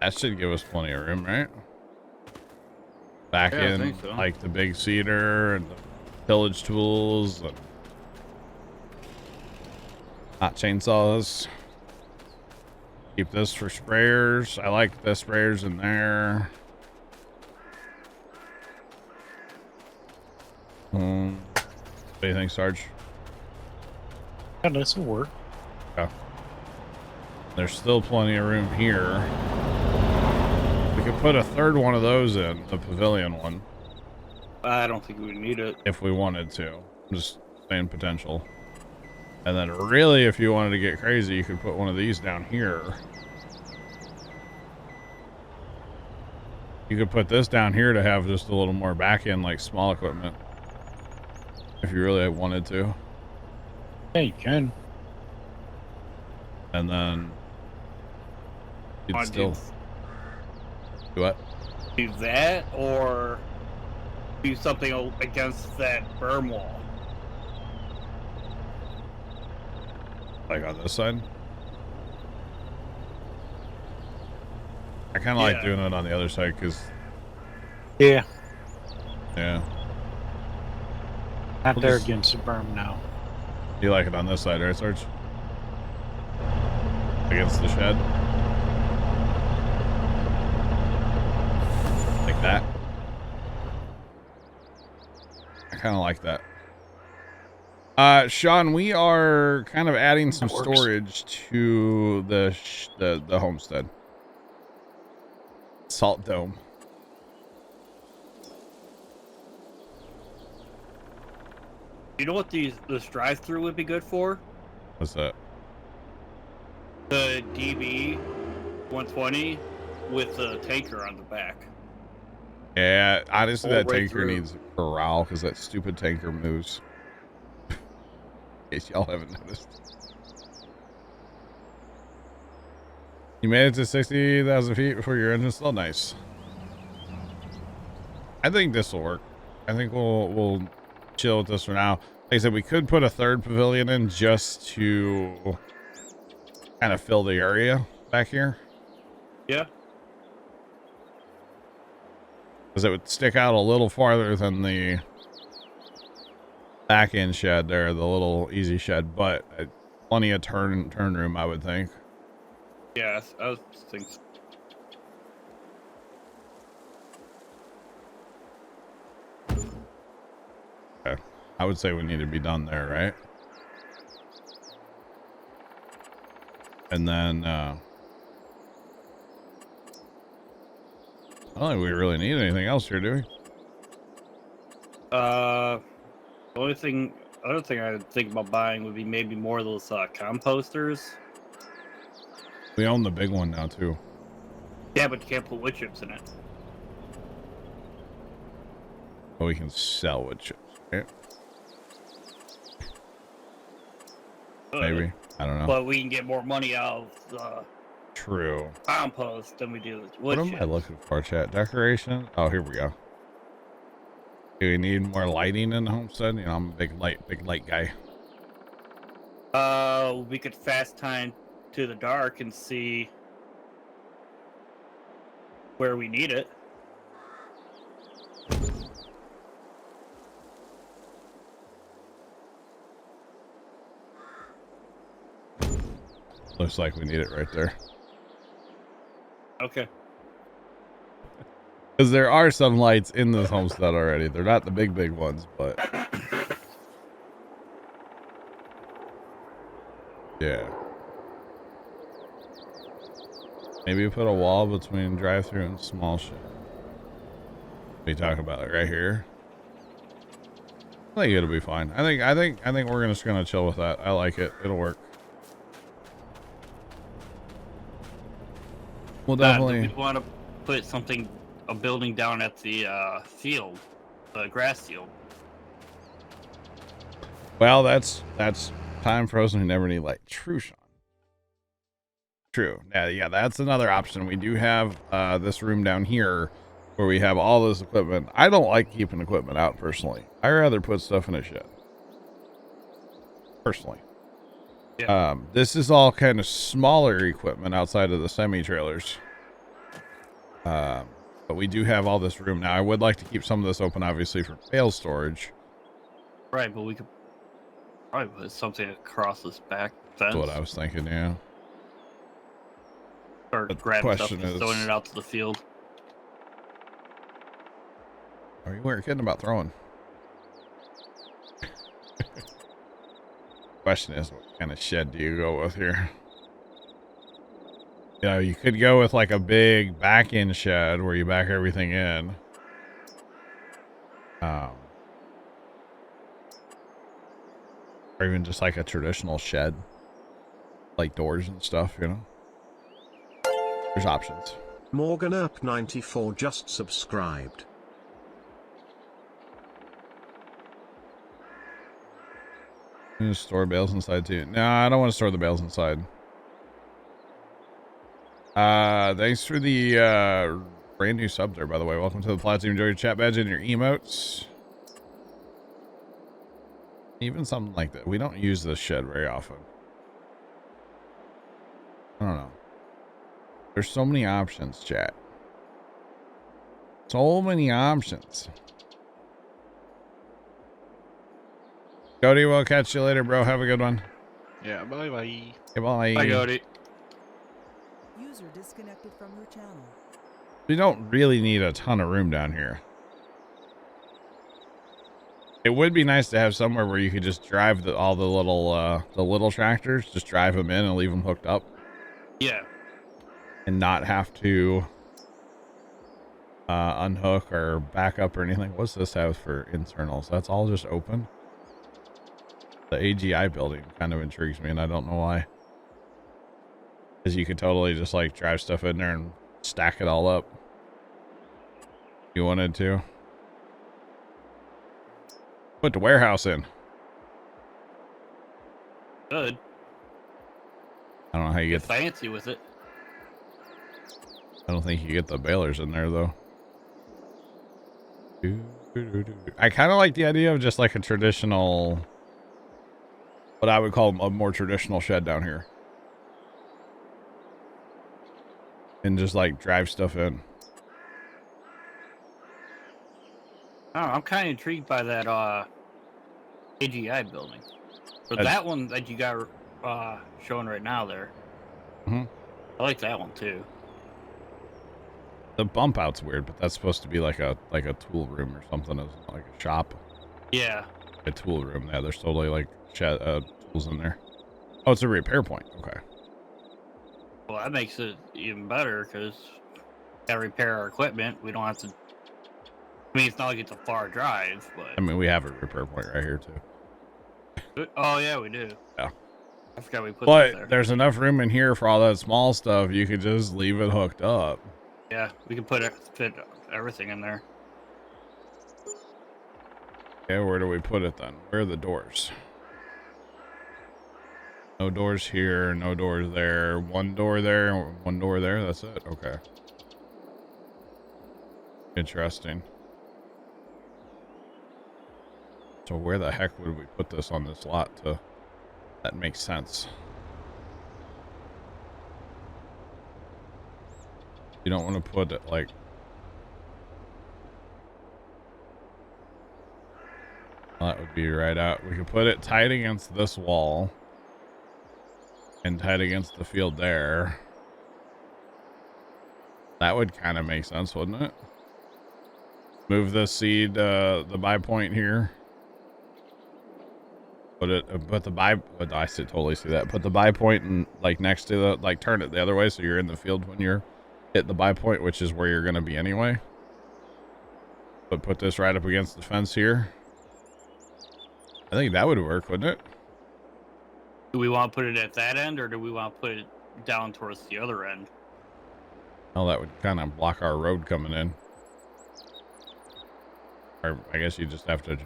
That should give us plenty of room, right? Back Yeah, I in think so. like the big cedar and the tillage tools and hot chainsaws. Keep this for sprayers. I like the sprayers in there. What do you think, Sarge? Yeah, this will work. Yeah. There's still plenty of room here. We could put a third one of those in, the pavilion one, I don't think we need it. if we wanted to. I'm just saying potential. And then really, if you wanted to get crazy, you could put one of these down here. You could put this down here to have just a little more back end, like small equipment. If you really wanted to. Yeah, you can. And then you'd Wanna still do what? do that or do something against that berm wall. Like on this side? I kind of like Yeah. doing it on the other side because, Yeah, yeah. not We'll there just- against the berm now. You like it on this side, right, Sarge? Against the shed? Like that? I kind of like that. Sean, we are kind of adding some That works. storage to the homestead. Salt dome. You know what this drive-through would be good for? What's that? The DB 120 with the tanker on the back. Yeah, honestly, All that right tanker through. needs a corral because that stupid tanker moves. In case y'all haven't noticed. You made it to 60,000 feet before your engine's still nice. I think this will work. I think we'll chill with this for now. Like I said, we could put a third pavilion in just to kind of fill the area back here. Yeah. Because it would stick out a little farther than the back end shed there, the little easy shed, but plenty of turn room, I would think. Yeah, I was thinking. Okay. I would say we need to be done there, right? And then I don't think we really need anything else here, do we? The other thing I would think about buying would be maybe more of those composters. We own the big one now too. Yeah, but you can't put wood chips in it. But we can sell wood chips, right? Maybe. I don't know. But we can get more money out of the True. compost than we do with What wood am chips. I looking for, chat? Decoration? Oh, here we go. Do we need more lighting in the homestead? You know, I'm a big light guy. We could fast time to the dark and see where we need it. Looks like we need it right there. Okay. Because there are some lights in this homestead already. They're not the big ones, but yeah. Maybe put a wall between drive-through and small shop. What are you talking about? Like right here? I think it'll be fine. I think we're just gonna chill with that. I like it. It'll work. We'll Do definitely. we want to put something a building down at the field, the grass field. Well, that's time frozen. We never need light. True, Sean. True. Yeah, that's another option. We do have this room down here where we have all this equipment. I don't like keeping equipment out personally. I rather put stuff in a shed. Personally. Yeah. This is all kind of smaller equipment outside of the semi-trailers. But we do have all this room now. I would like to keep some of this open, obviously, for bale storage. Right, but we could probably put something across this back fence. That's what I was thinking, yeah. Or But the grabbing stuff question and is- throwing it out to the field. Oh, you weren't kidding about throwing. Question is, what kind of shed do you go with here? You know, you could go with like a big back-end shed where you back everything in. Or even just like a traditional shed. Like doors and stuff, you know? There's options. Morgan Earp 94 just subscribed. You just store bales inside too. No, I don't want to store the bales inside. Thanks for the brand new sub there, by the way. Welcome to the Plow team. Enjoy your chat badge and your emotes. Even something like that. We don't use this shed very often. I don't know. There's so many options, chat. So many options. Cody, we'll catch you later, bro. Have a good one. Yeah, bye bye. Okay, bye. Hi, Cody. User disconnected from your channel. We don't really need a ton of room down here. It would be nice to have somewhere where you could just drive all the little tractors, just drive them in and leave them hooked up. Yeah. And not have to unhook or back up or anything. What's this have for internals? That's all just open. The AGI building kind of intrigues me, and I don't know why. Because you could totally just like drive stuff in there and stack it all up. If you wanted to. Put the warehouse in. Good. I don't know how you Get get. fancy with it. I don't think you get the balers in there though. I kind of like the idea of just like a traditional, what I would call a more traditional shed down here. And just like drive stuff in. I don't know, I'm kind of intrigued by that AGI building. Or That's- that one that you got showing right now there. Mhm. I like that one too. The bump out's weird, but that's supposed to be like a tool room or something, as like a shop. Yeah. A tool room. Yeah, there's totally like tools in there. Oh, it's a repair point. Okay. Well, that makes it even better because gotta repair our equipment. We don't have to. I mean, it's not like it's a far drive, I but. mean, we have a repair point right here too. Oh yeah, we do. Yeah. I forgot we put that But there. there's enough room in here for all that small stuff. You could just leave it hooked up. Yeah, we can fit everything in there. Okay, where do we put it then? Where are the doors? No doors here, no doors there. One door there, one door there. That's it. Okay. Interesting. So where the heck would we put this on this lot to that makes sense? You don't want to put it like well, that would be right out. We could put it tight against this wall and tight against the field there. That would kind of make sense, wouldn't it? Move the seed, the buy point here. Put the buy. I totally see that. Put the buy point and like next to the like turn it the other way so you're in the field when you're hit the buy point, which is where you're going to be anyway. But put this right up against the fence here. I think that would work, wouldn't it? Do we want to put it at that end, or do we want to put it down towards the other end? Oh, that would kind of block our road coming in. Or I guess you just have to.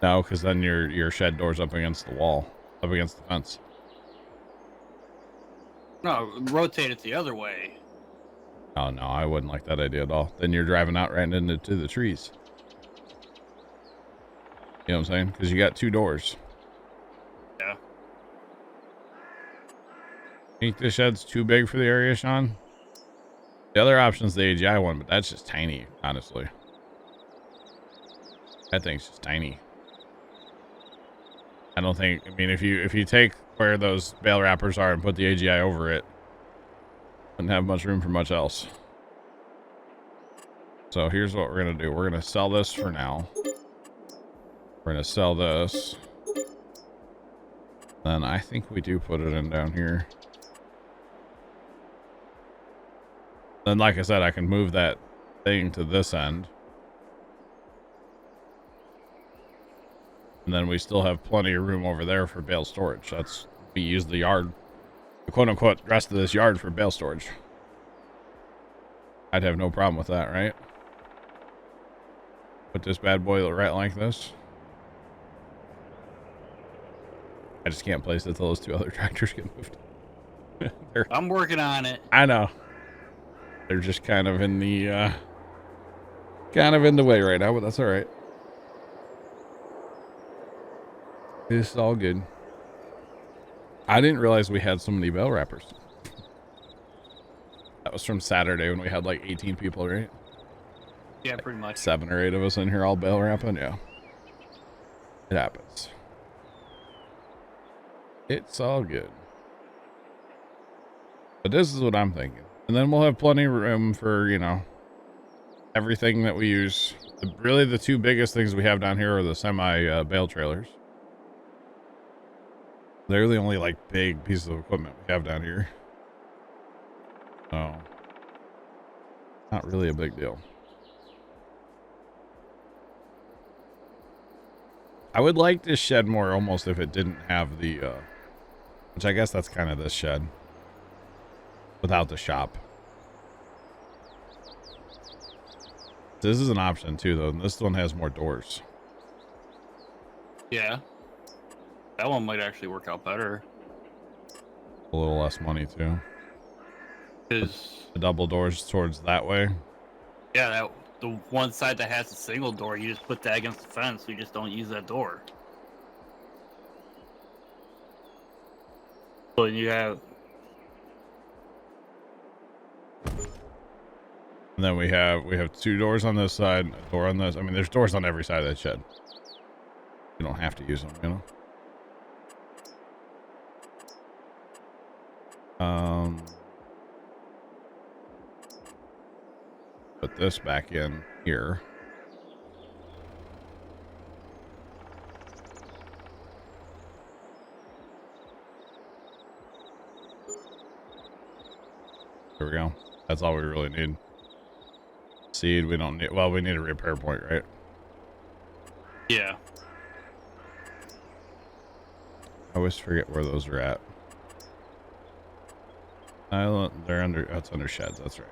No, because then your shed door's up against the wall, up against the fence. No, rotate it the other way. Oh no, I wouldn't like that idea at all. Then you're driving out right into the trees. You know what I'm saying? Because you got 2 doors. Yeah. Think the shed's too big for the area, Sean? The other option's the AGI one, but that's just tiny, honestly. That thing's just tiny. I don't think. I mean, if you take where those bale wrappers are and put the AGI over it, wouldn't have much room for much else. So here's what we're gonna do. We're gonna sell this for now. We're gonna sell this. Then I think we do put it in down here. Then, like I said, I can move that thing to this end. And then we still have plenty of room over there for bale storage. We use the yard, the quote-unquote rest of this yard for bale storage. I'd have no problem with that, right? Put this bad boy right like this. I just can't place it till those 2 other tractors get moved. I'm working on it. I know. They're just kind of in the way right now, but that's all right. It's all good. I didn't realize we had so many bale wrappers. That was from Saturday when we had like 18 people, right? Yeah, pretty much. 7 or 8 of us in here all bale wrapping. Yeah, it happens. It's all good. But this is what I'm thinking. And then we'll have plenty of room for, you know, everything that we use. Really, the 2 biggest things we have down here are the semi bale trailers. They're the only like big pieces of equipment we have down here. So, not really a big deal. I would like this shed more almost if it didn't have the, which I guess that's kind of this shed. Without the shop. This is an option too, though. This one has more doors. Yeah. That one might actually work out better. A little less money too. Because the double doors towards that way. Yeah, the one side that has a single door, you just put that against the fence. You just don't use that door. So you have. And then we have 2 doors on this side, a door on this. I mean, there's doors on every side of that shed. You don't have to use them, you know. Put this back in here. There we go. That's all we really need. Seed, we don't need. Well, we need a repair point, right? Yeah. I always forget where those are at. They're under. That's under sheds. That's right.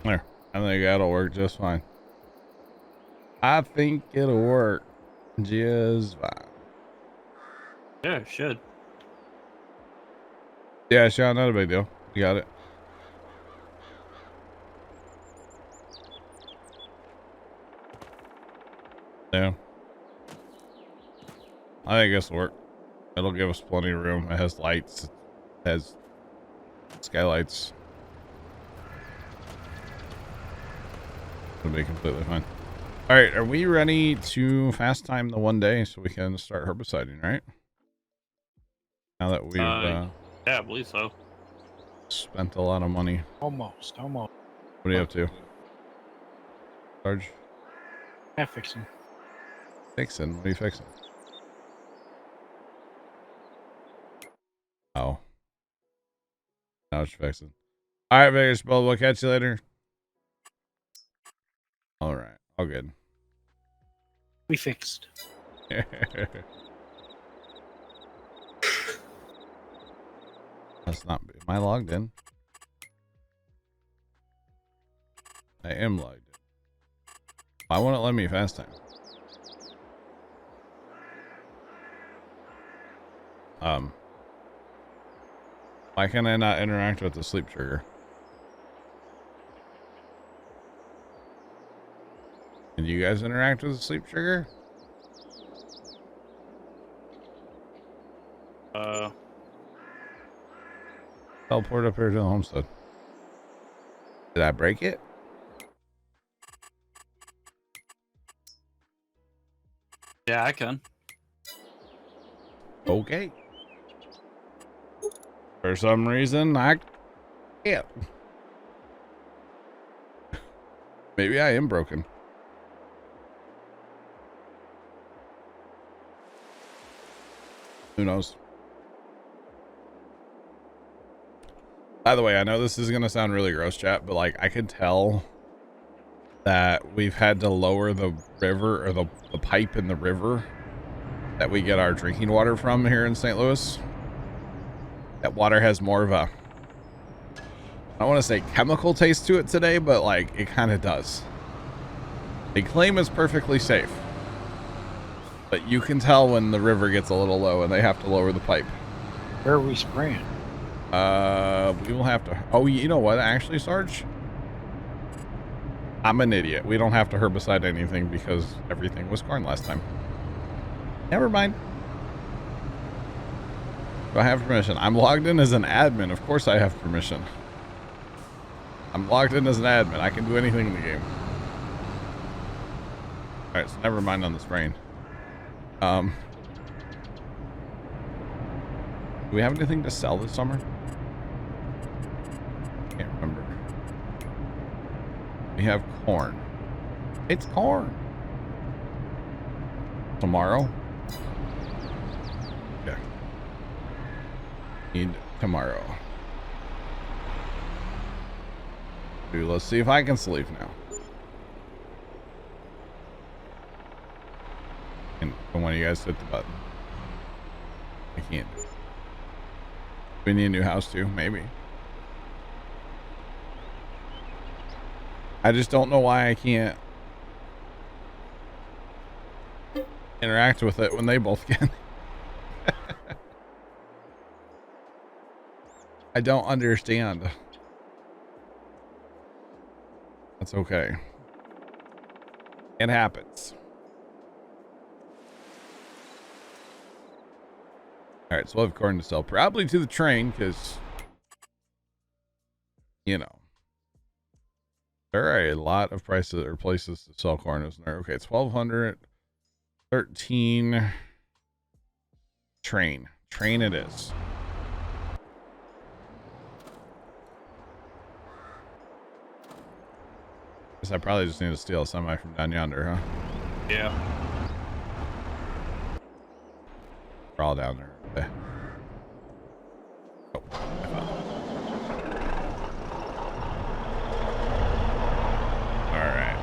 There. I think that'll work just fine. I think it'll work just fine. Yeah, it should. Yeah, Sean, not a big deal. You got it. Yeah. I think this will work. It'll give us plenty of room. It has lights. It has skylights. It'll be completely fine. All right, are we ready to fast time the 1 day so we can start herbiciding, right? Now that we've Yeah, I believe so. spent a lot of money. Almost. What are you up to? Sarge? Yeah, fixing. Fixing? What are you fixing? Oh. Now it's fixing. All right, Vegas Bull. We'll catch you later. All right. All good. We fixed. That's not. Am I logged in? I am logged in. Why won't it let me fast time? Why can I not interact with the sleep trigger? Can you guys interact with the sleep trigger? Teleport up here to the homestead. Did I break it? Yeah, I can. Okay. For some reason, I can't. Maybe I am broken. Who knows? By the way, I know this is going to sound really gross, chat, but like I can tell that we've had to lower the river or the pipe in the river that we get our drinking water from here in St. Louis. That water has more of a, I don't want to say chemical taste to it today, but like it kind of does. They claim it's perfectly safe, but you can tell when the river gets a little low and they have to lower the pipe. Where are we spraying? We will have to. Oh, you know what? Actually, Sarge, I'm an idiot. We don't have to herbicide anything because everything was corn last time. Never mind. Do I have permission? I'm logged in as an admin. Of course I have permission. I'm logged in as an admin. I can do anything in the game. Alright, so never mind on the sprain. Do we have anything to sell this summer? Can't remember. We have corn. It's corn. Tomorrow? Yeah. Need tomorrow. Dude, let's see if I can sleep now. And when you guys hit the button. I can't do it. We need a new house too, maybe. I just don't know why I can't interact with it when they both can. I don't understand. That's okay. It happens. All right, so we'll have corn to sell, probably to the train, because, you know, there are a lot of prices or places to sell corn, isn't there? Okay, 1,200, 13, train it is. Guess I probably just need to steal a semi from down yonder, huh? Yeah. We're all down there. Okay. Oh, I found it. All right.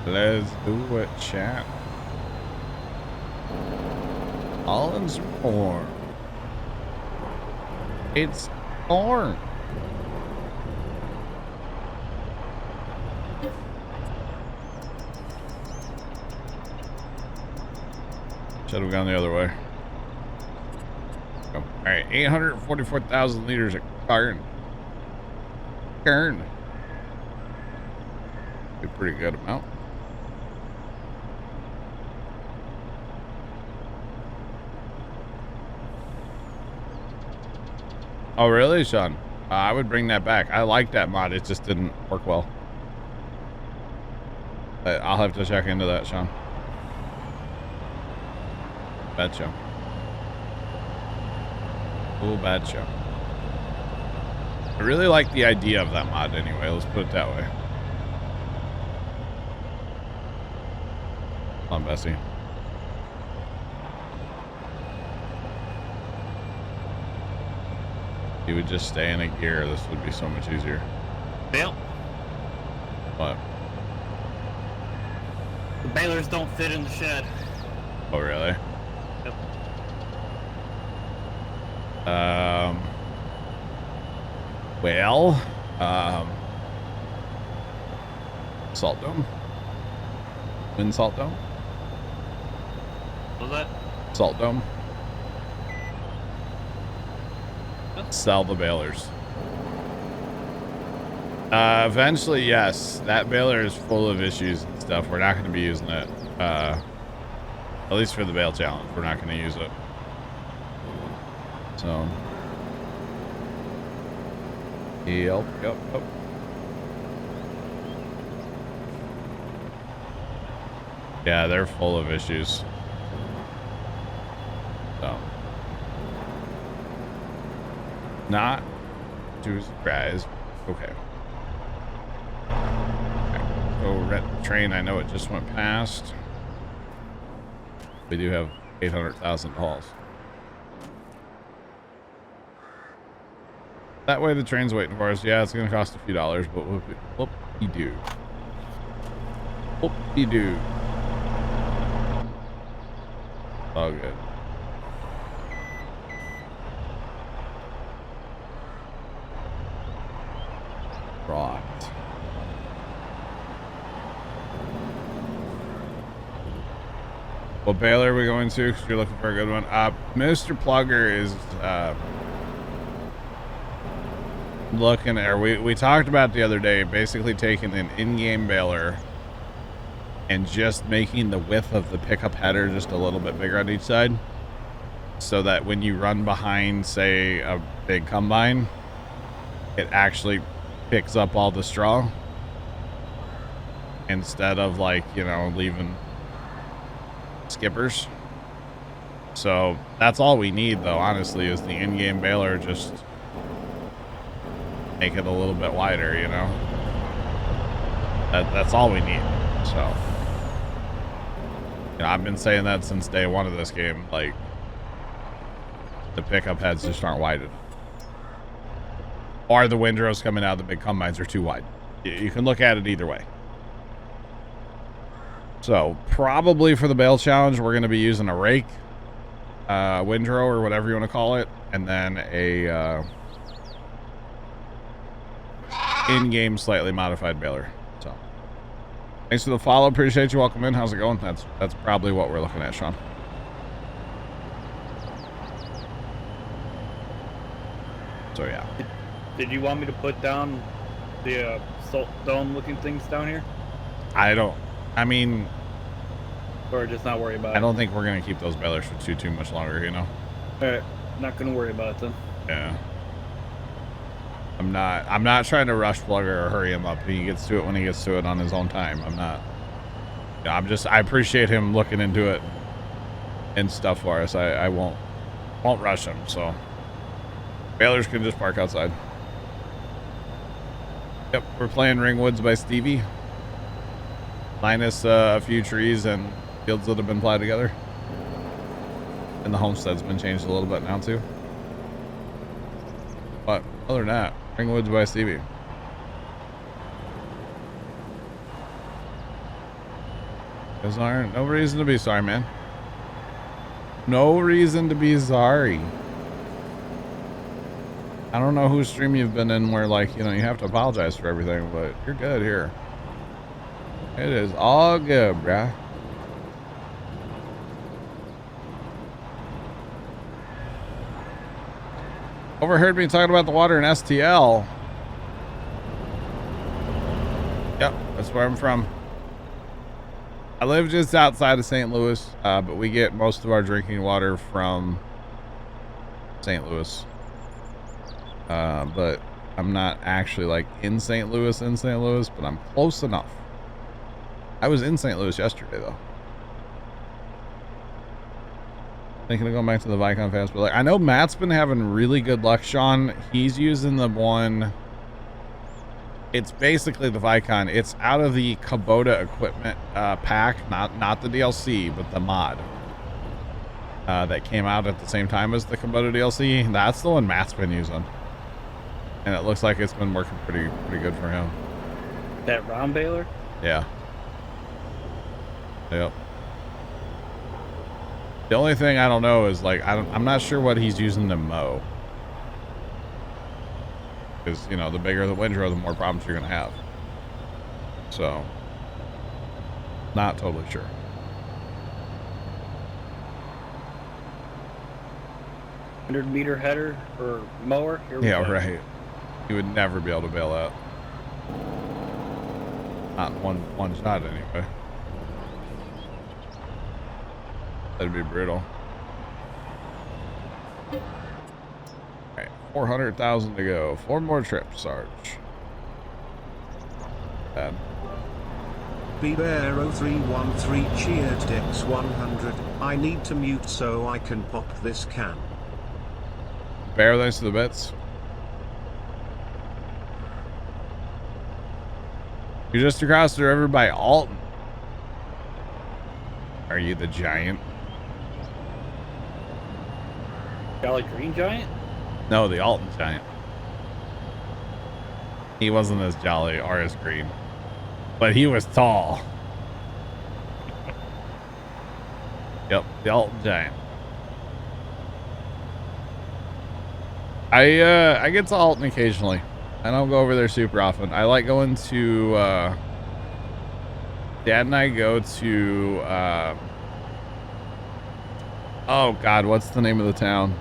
Let's do it, chat. Holland's corn. It's corn. Should have gone the other way. All right, 844,000 liters of corn. Corn. A pretty good amount. Oh, really, Sean? I would bring that back. I like that mod. It just didn't work well. But I'll have to check into that, Sean. Betcha. Oh, betcha. I really like the idea of that mod anyway. Let's put it that way. Come on, Bessie. You would just stay in a gear. This would be so much easier. Bill, What? the balers don't fit in the shed. Oh, really? Yep. Well, salt dome. Wind salt dome. What was that? Salt dome. Sell the balers. Eventually, yes. That baler is full of issues and stuff. We're not going to be using it. At least for the bale challenge, we're not going to use it. So. Yep. Yeah, they're full of issues. So. Not too surprised. Okay. Go rent the train. I know it just went past. We do have 800,000 hauls. That way the train's waiting for us. Yeah, it's going to cost a few dollars, but whoop-de-doo. Whoop-de-doo. All good. Right. What baler are we going to? Because you're looking for a good one. Mr. Plugger is looking at, we talked about the other day, basically taking an in-game baler and just making the width of the pickup header just a little bit bigger on each side, so that when you run behind, say, a big combine, it actually picks up all the straw instead of, like, you know, leaving skippers. So that's all we need, though, honestly, is the in-game baler. Just make it a little bit wider, you know. That's all we need. So, you know, I've been saying that since day one of this game. Like, the pickup heads just aren't wide enough, or the windrows coming out of the big combines are too wide. You can look at it either way. So probably for the bale challenge, we're going to be using a rake, windrow, or whatever you want to call it, and then a in-game slightly modified baler. So thanks for the follow. Appreciate you. Welcome in. How's it going? That's probably what we're looking at, Sean. So yeah. Did you want me to put down the salt dome looking things down here? I mean, or just not worry about it? I don't think we're going to keep those balers for too much longer, you know? Alright, not going to worry about it then. Yeah. I'm not trying to rush Plugger or hurry him up. He gets to it when he gets to it on his own time. I appreciate him looking into it and stuff for us. I won't rush him, so balers can just park outside. Yep, we're playing Ringwoods by Stevie. Minus a few trees and fields that have been plowed together. And the homestead's been changed a little bit now too. But other than that, Ringwoods by Stevie. No reason to be sorry, man. No reason to be sorry. I don't know whose stream you've been in where, like, you know, you have to apologize for everything, but you're good here. It is all good, bruh. Overheard me talking about the water in STL. Yep, that's where I'm from. I live just outside of St. Louis, but we get most of our drinking water from St. Louis. But I'm not actually, like, in St. Louis, but I'm close enough. I was in St. Louis yesterday, though. Thinking of going back to the Vicon fast, but, like, I know Matt's been having really good luck, Sean. He's using the one. It's basically the Vicon. It's out of the Kubota equipment pack, not the DLC, but the mod that came out at the same time as the Kubota DLC. That's the one Matt's been using. and it looks like it's been working pretty good for him. That round baler? Yeah. Yep. The only thing I don't know is like I'm not sure what he's using to mow. Because you know, the bigger the windrow, the more problems you're gonna have. So, not totally sure. Meter header or mower? Here we Yeah, go. right. You would never be able to bail out. Not in one shot anyway. That'd be brutal. Alright, 400,000 to go. 4 more trips, Sarge. Bad. BBear0313 cheered Dex 100. I need to mute so I can pop this can. Bear, thanks to the bits. You're just across the river by Alton. Are you the giant? Jolly Green Giant? No, the Alton giant. He wasn't as jolly or as green, but he was tall. Yep, the Alton giant. I get to Alton occasionally. I don't go over there super often. I like going to Dad and I go to oh god, what's the name of the town?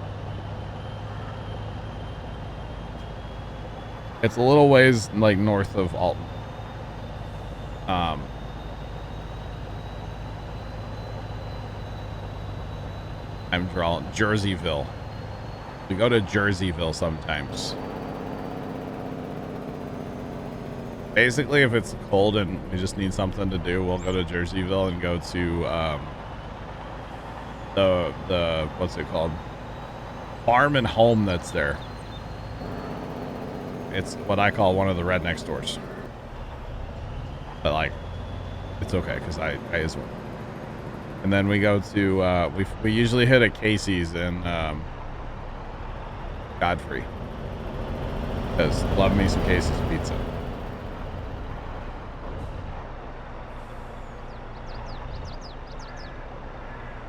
It's a little ways like north of Alton. I'm drawing Jerseyville. We go to Jerseyville sometimes. Basically, if it's cold and we just need something to do, we'll go to Jerseyville and go to the what's it called? Farm and home that's there. It's what I call one of the redneck stores. But like, it's okay because I is one. And then we go to we usually hit a Casey's in Godfrey. Because love me some Casey's pizza.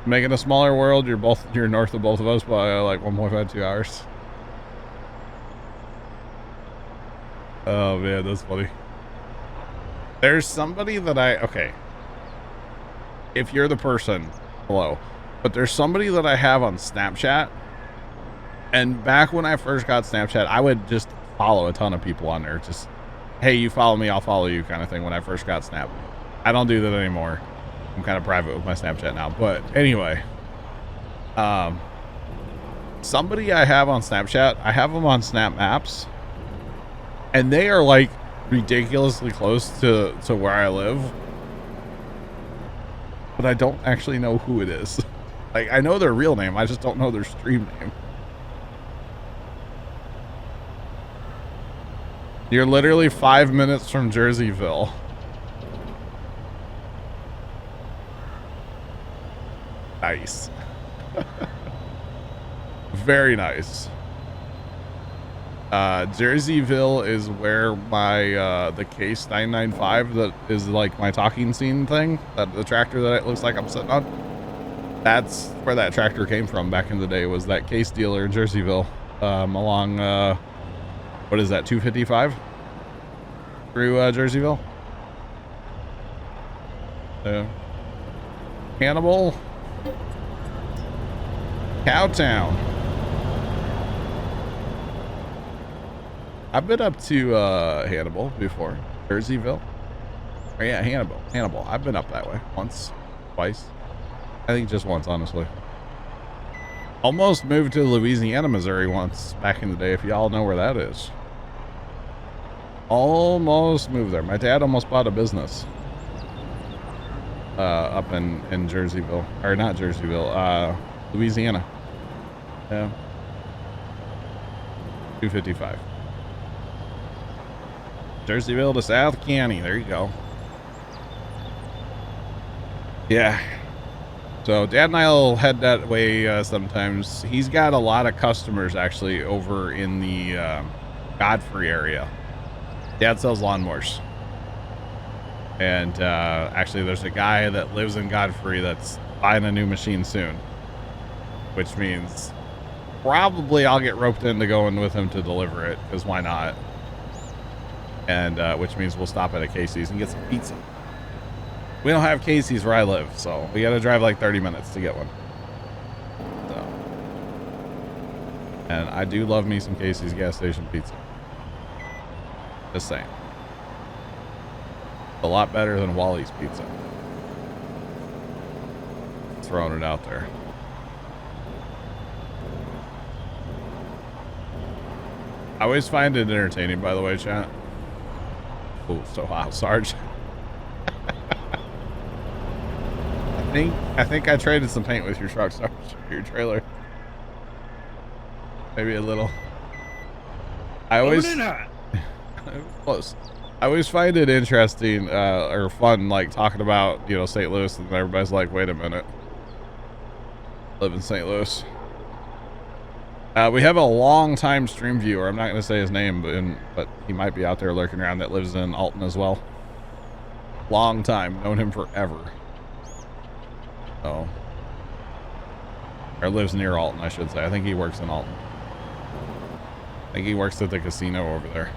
Making a smaller world, you're north of both of us by like 1.5 2 hours. Oh man, that's funny. There's somebody that okay. If you're the person, hello. But there's somebody that I have on Snapchat. And back when I first got Snapchat, I would just follow a ton of people on there. Just, hey, you follow me, I'll follow you kind of thing when I first got Snap. I don't do that anymore. I'm kind of private with my Snapchat now. But anyway, somebody I have on Snapchat, I have them on Snap Maps. And they are like ridiculously close to where I live. But I don't actually know who it is. Like, I know their real name. I just don't know their stream name. You're literally 5 minutes from Jerseyville. Nice. Very nice. Jerseyville is where my the Case 995 that is like my talking scene thing, that the tractor that it looks like I'm sitting on. That's where that tractor came from back in the day, was that Case dealer in Jerseyville, along what is that, 255 through Jerseyville. Hannibal, Cowtown. I've been up to Hannibal before. Jerseyville. Oh yeah, Hannibal. I've been up that way once, twice. I think just once, honestly. Almost moved to Louisiana, Missouri once back in the day, if y'all know where that is. Almost moved there. My dad almost bought a business up in Jerseyville. Or not Jerseyville, Louisiana. Yeah. 255. Jerseyville to South County. There you go. Yeah. So Dad and I'll head that way sometimes. He's got a lot of customers actually over in the Godfrey area. Dad sells lawnmowers. And actually, there's a guy that lives in Godfrey that's buying a new machine soon, which means probably I'll get roped into going with him to deliver it, because why not? And which means we'll stop at a Casey's and get some pizza. We don't have Casey's where I live, so we got to drive like 30 minutes to get one. So, and I do love me some Casey's gas station pizza. Just saying. A lot better than Wally's pizza. Throwing it out there. I always find it entertaining, by the way, chat. Oh, so wow, Sarge. I think I traded some paint with your truck, Sarge, your trailer. Maybe a little. I always close. I always find it interesting or fun, like talking about, you know, St. Louis, and everybody's like, wait a minute. Live in St. Louis. We have a long-time stream viewer. I'm not going to say his name, but he might be out there lurking around, that lives in Alton as well. Long time. Known him forever. Oh. Or lives near Alton, I should say. I think he works in Alton. I think he works at the casino over there.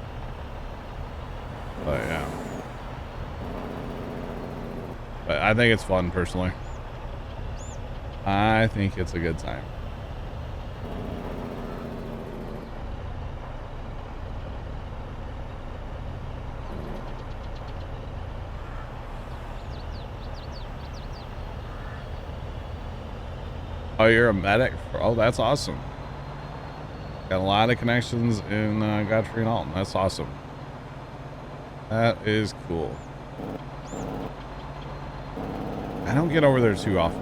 But yeah. But I think it's fun, personally. I think it's a good time. Oh, you're a medic? Oh, that's awesome. Got a lot of connections in Godfrey and Alton. That's awesome. That is cool. I don't get over there too often.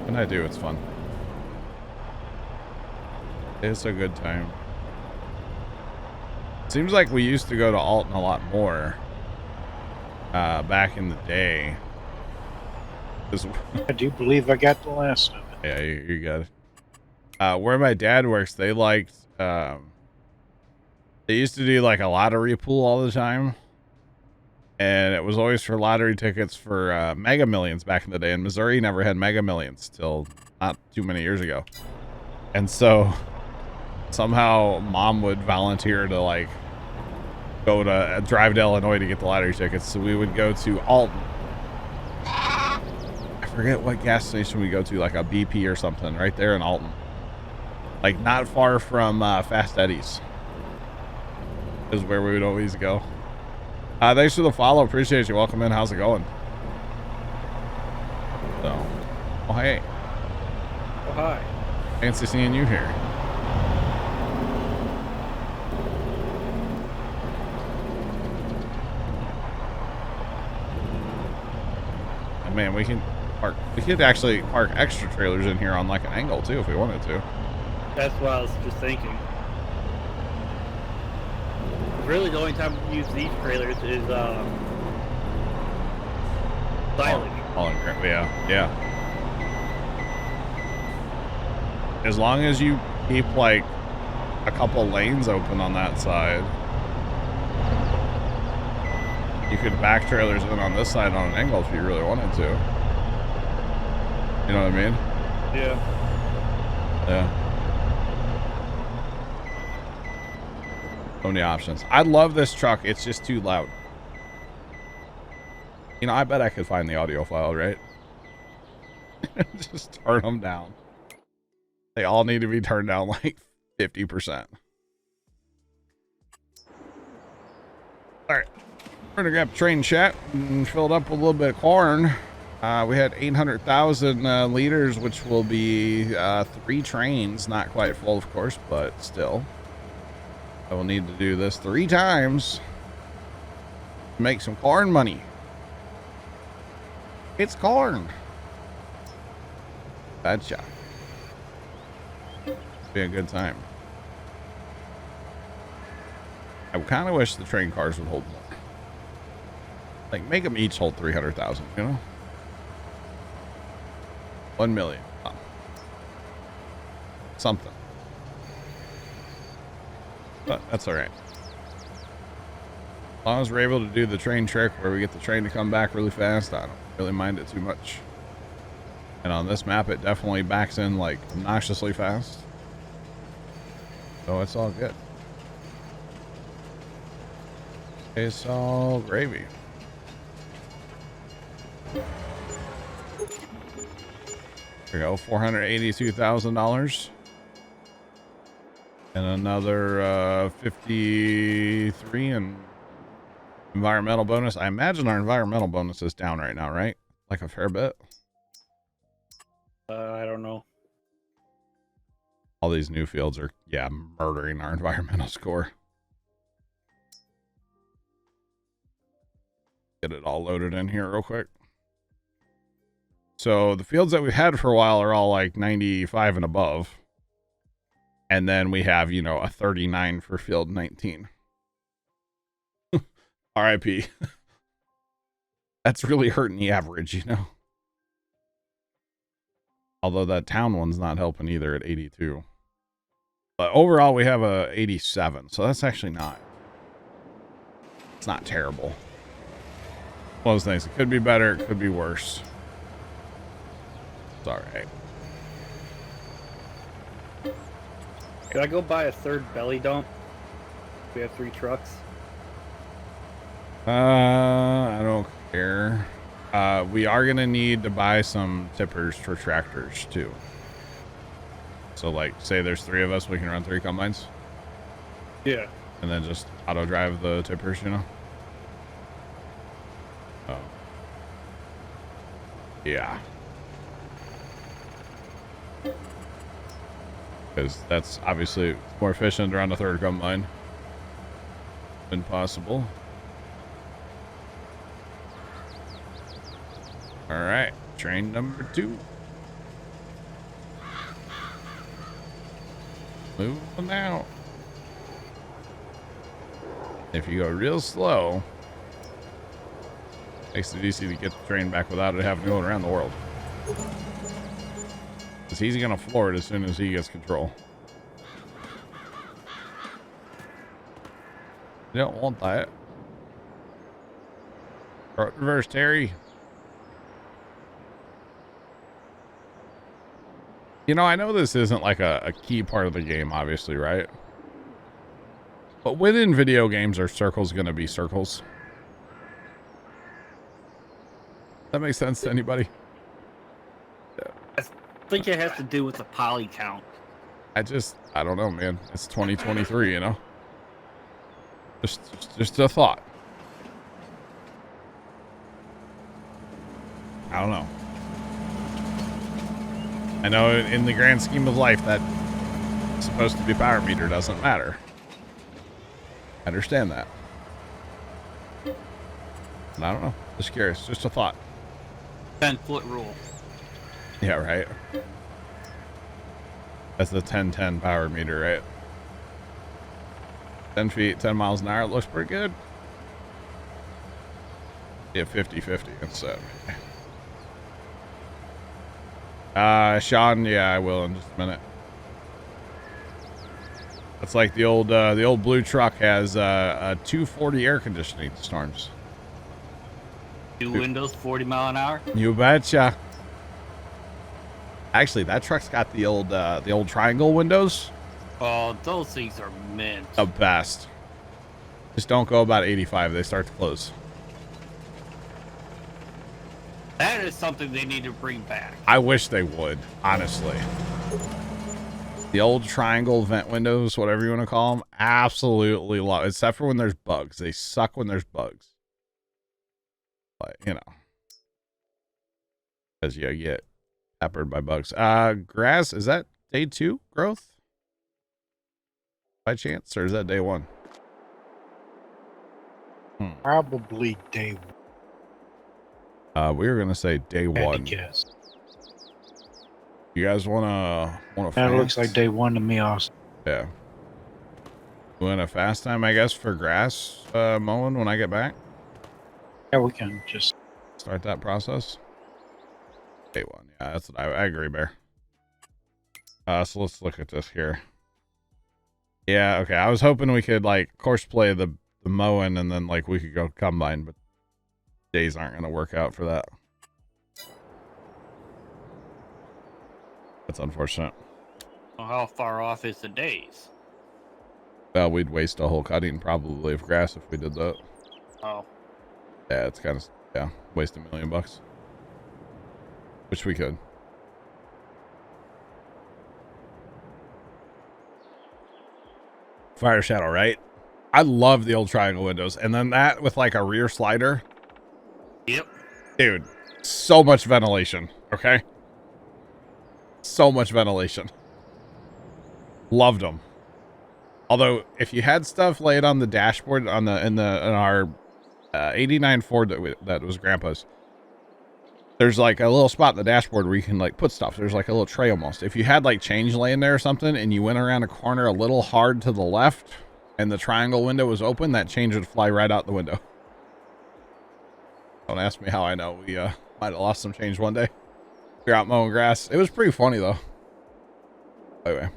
When I do, it's fun. It's a good time. Seems like we used to go to Alton a lot more back in the day. I do believe I got the last of it. Yeah, you got it. Where my dad works, they liked, they used to do like a lottery pool all the time. And it was always for lottery tickets for Mega Millions back in the day. And Missouri never had Mega Millions till not too many years ago. And so somehow Mom would volunteer to like go to drive to Illinois to get the lottery tickets. So we would go to Alton. I forget what gas station we go to, like a BP or something, right there in Alton. Like not far from Fast Eddie's is where we would always go. Thanks for the follow. Appreciate you. Welcome in. How's it going? So, oh, hey. Oh, hi. Fancy seeing you here. Oh, man, we could actually park extra trailers in here on like an angle too if we wanted to. That's what I was just thinking. Really, the only time we use these trailers is silage. Yeah. As long as you keep like a couple lanes open on that side, you could back trailers in on this side on an angle if you really wanted to. You know what I mean? Yeah. Yeah. So many options. I love this truck. It's just too loud. You know, I bet I could find the audio file, right? Just turn them down. They all need to be turned down like 50%. All right. We're going to grab train chat and fill it up with a little bit of corn. We had 800,000 liters, which will be 3 trains. Not quite full, of course, but still. I will need to do this 3 times to make some corn money. It's corn. Bad shot. Be a good time. I kind of wish the train cars would hold more. Like, make them each hold 300,000, you know? 1 million. Oh. Something. But that's all right. As long as we're able to do the train trick where we get the train to come back really fast, I don't really mind it too much. And on this map, it definitely backs in like obnoxiously fast. So it's all good. It's all gravy. There we go, $482,000. And another 53 in environmental bonus. I imagine our environmental bonus is down right now, right? Like a fair bit. I don't know. All these new fields are, yeah, murdering our environmental score. Get it all loaded in here real quick. So the fields that we've had for a while are all like 95 and above. And then we have, you know, a 39 for field 19. RIP. That's really hurting the average, you know. Although that town one's not helping either at 82. But overall we have a 87. So that's actually not. It's not terrible. One of those things. It could be better. It could be worse. It's all right. Could I go buy a third belly dump? We have 3 trucks. I don't care. We are gonna need to buy some tippers for tractors too. So like, say there's 3 of us, we can run 3 combines. Yeah. And then just auto drive the tippers, you know? Oh. Yeah. Because that's obviously more efficient around a 3rd combine than possible. All right, train number 2. Moving out. If you go real slow, makes it easy to get the train back without it having to go around the world. Because he's going to floor it as soon as he gets control. You don't want that. Reverse, Terry. You know, I know this isn't like a key part of the game, obviously, right? But within video games, are circles going to be circles? That makes sense to anybody? I think it has to do with the poly count. I don't know, man. It's 2023, you know? Just a thought. I don't know. I know in the grand scheme of life that supposed to be power meter doesn't matter. I understand that. And I don't know. Just curious. Just a thought. 10-foot rule. Yeah, right. That's the 10-10 power meter, right? 10 feet, 10 miles an hour. It looks pretty good. Yeah, 50-50 instead. Sean, yeah, I will in just a minute. It's like the old blue truck has a 240 air conditioning storms. 2 windows, 40 mile an hour. You betcha. Actually, that truck's got the old triangle windows. Oh, those things are mint. The best. Just don't go about 85. They start to close. That is something they need to bring back. I wish they would, honestly. The old triangle vent windows, whatever you want to call them, absolutely love. Except for when there's bugs. They suck when there's bugs. But, you know. Because you get peppered by bugs. Grass, is that day 2 growth? By chance? Or is that day 1? Probably day 1. We were gonna say day 1. Yes. You guys wanna That looks like day 1 to me, also. Yeah. We want a fast time, I guess, for grass mowing when I get back. Yeah, we can just start that process. Day 1. Yeah, that's what I agree, Bear. So let's look at this here. Yeah, okay. I was hoping we could like course play the the mowing, and then like we could go combine, but days aren't going to work out for that. That's unfortunate. Well, how far off is the days? Well, we'd waste a whole cutting probably of grass if we did that. Oh, Yeah, it's kind of, yeah, waste $1 million. Which we could. Fire Shadow, right? I love the old triangle windows. And then that with like a rear slider. yep. Dude, so much ventilation, okay? So much ventilation. Loved them. Although, if you had stuff laid on the dashboard in our 89 Ford that was Grandpa's, there's like a little spot in the dashboard where you can like put stuff. There's like a little tray almost. If you had like change laying there or something, and you went around a corner a little hard to the left, and the triangle window was open, that change would fly right out the window. Don't ask me how I know. We might have lost some change one day. We were out mowing grass. It was pretty funny though. Anyway.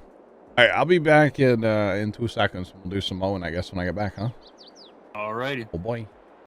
All right, I'll be back in 2 seconds. We'll do some mowing, I guess, when I get back, huh? Alrighty. Oh boy.